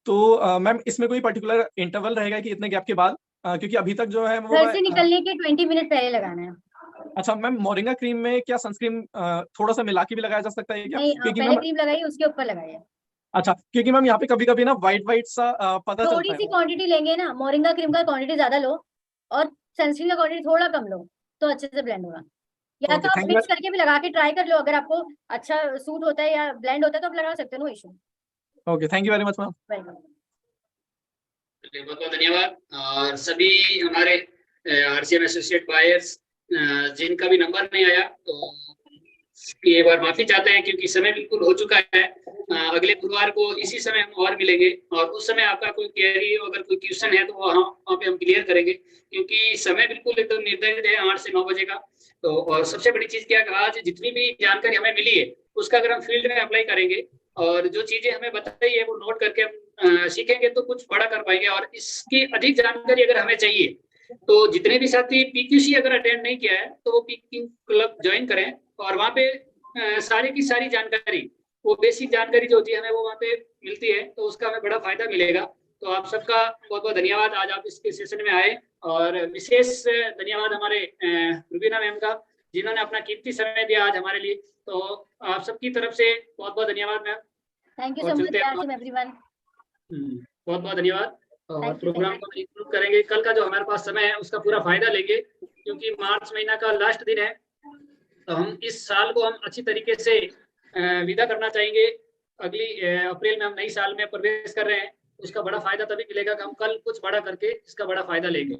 तो मैम इसमें कोई पर्टिकुलर इंटरवल रहेगा कि इतने गैप के बाद, क्योंकि अभी तक जो है वो घर से निकलने के 20 मिनट पहले लगाना है। अच्छा मैम, मोरिंगा क्रीम में क्या सनस्क्रीन थोड़ा सा मिला के भी लगाया जा सकता है क्या? नहीं, क्योंकि पहले मैम क्रीम लगाइए उसके ऊपर लगाइए। अच्छा, क्योंकि मैम यहाँ पे कभी कभी ना वाइट सा पता चलता थोड़ी है। सी क्वांटिटी लेंगे ना, मोरिंगा क्रीम का क्वांटिटी ज्यादा लो और सनस्क्रीन का क्वांटिटी थोड़ा कम लो, तो अच्छे से ब्लेंड होगा। या तो आप थैंक यू। मिक्स करके भी लगा के ट्राई कर लो, अगर आपको अच्छा सूट होता है या ब्लेंड होता है तो आप लगा सकते हो, no issue. Okay, thank you very much ma'am. Welcome. बहुत बहुत धन्यवाद। और सभी हमारे आरसीएम एसोसिएट बायर्स जिनका भी नंबर नहीं आया तो एक बार माफी चाहते हैं, क्योंकि समय बिल्कुल हो चुका है। अगले बुधवार को इसी समय हम और मिलेंगे, और उस समय आपका कोई क्वेरी अगर कोई क्वेश्चन है तो वहाँ पे हम क्लियर करेंगे, क्योंकि समय बिल्कुल एकदम निर्धारित है 8 से 9 बजे का। तो और सबसे बड़ी चीज क्या, आज जितनी भी जानकारी हमें मिली है उसका अगर हम फील्ड में अप्लाई करेंगे और जो चीजें हमें बताई है वो नोट करके हम सीखेंगे तो कुछ बड़ा कर पाएंगे। और इसकी अधिक जानकारी अगर हमें चाहिए तो जितने भी साथी पीक्यूसी अगर अटेंड नहीं किया है तो वो पीकिंग क्लब ज्वाइन करें, और वहाँ पे सारी की सारी जानकारी, वो बेसिक जानकारी जो होती है हमें वो वहाँ पे मिलती है, तो उसका हमें बड़ा फायदा मिलेगा। तो आप सबका बहुत बहुत धन्यवाद, आज आप इसके सेशन में आए। और विशेष धन्यवाद हमारे रुबीना मैम का, जिन्होंने अपना कीमती समय दिया आज हमारे लिए। तो आप सबकी तरफ से बहुत बहुत धन्यवाद ma'am. Thank you so much everyone. बहुत बहुत धन्यवाद। और Thank you, प्रोग्राम को इंक्लूड करेंगे। कल का जो हमारे पास समय है उसका पूरा फायदा लेंगे, क्योंकि मार्च महीना का लास्ट दिन है। तो हम इस साल को हम अच्छी तरीके से विदा करना चाहेंगे। अगली अप्रैल में हम नई साल में प्रवेश कर रहे हैं। उसका बड़ा फायदा तभी मिलेगा कि हम कल कुछ बड़ा करके इसका बड़ा फायदा लेंगे।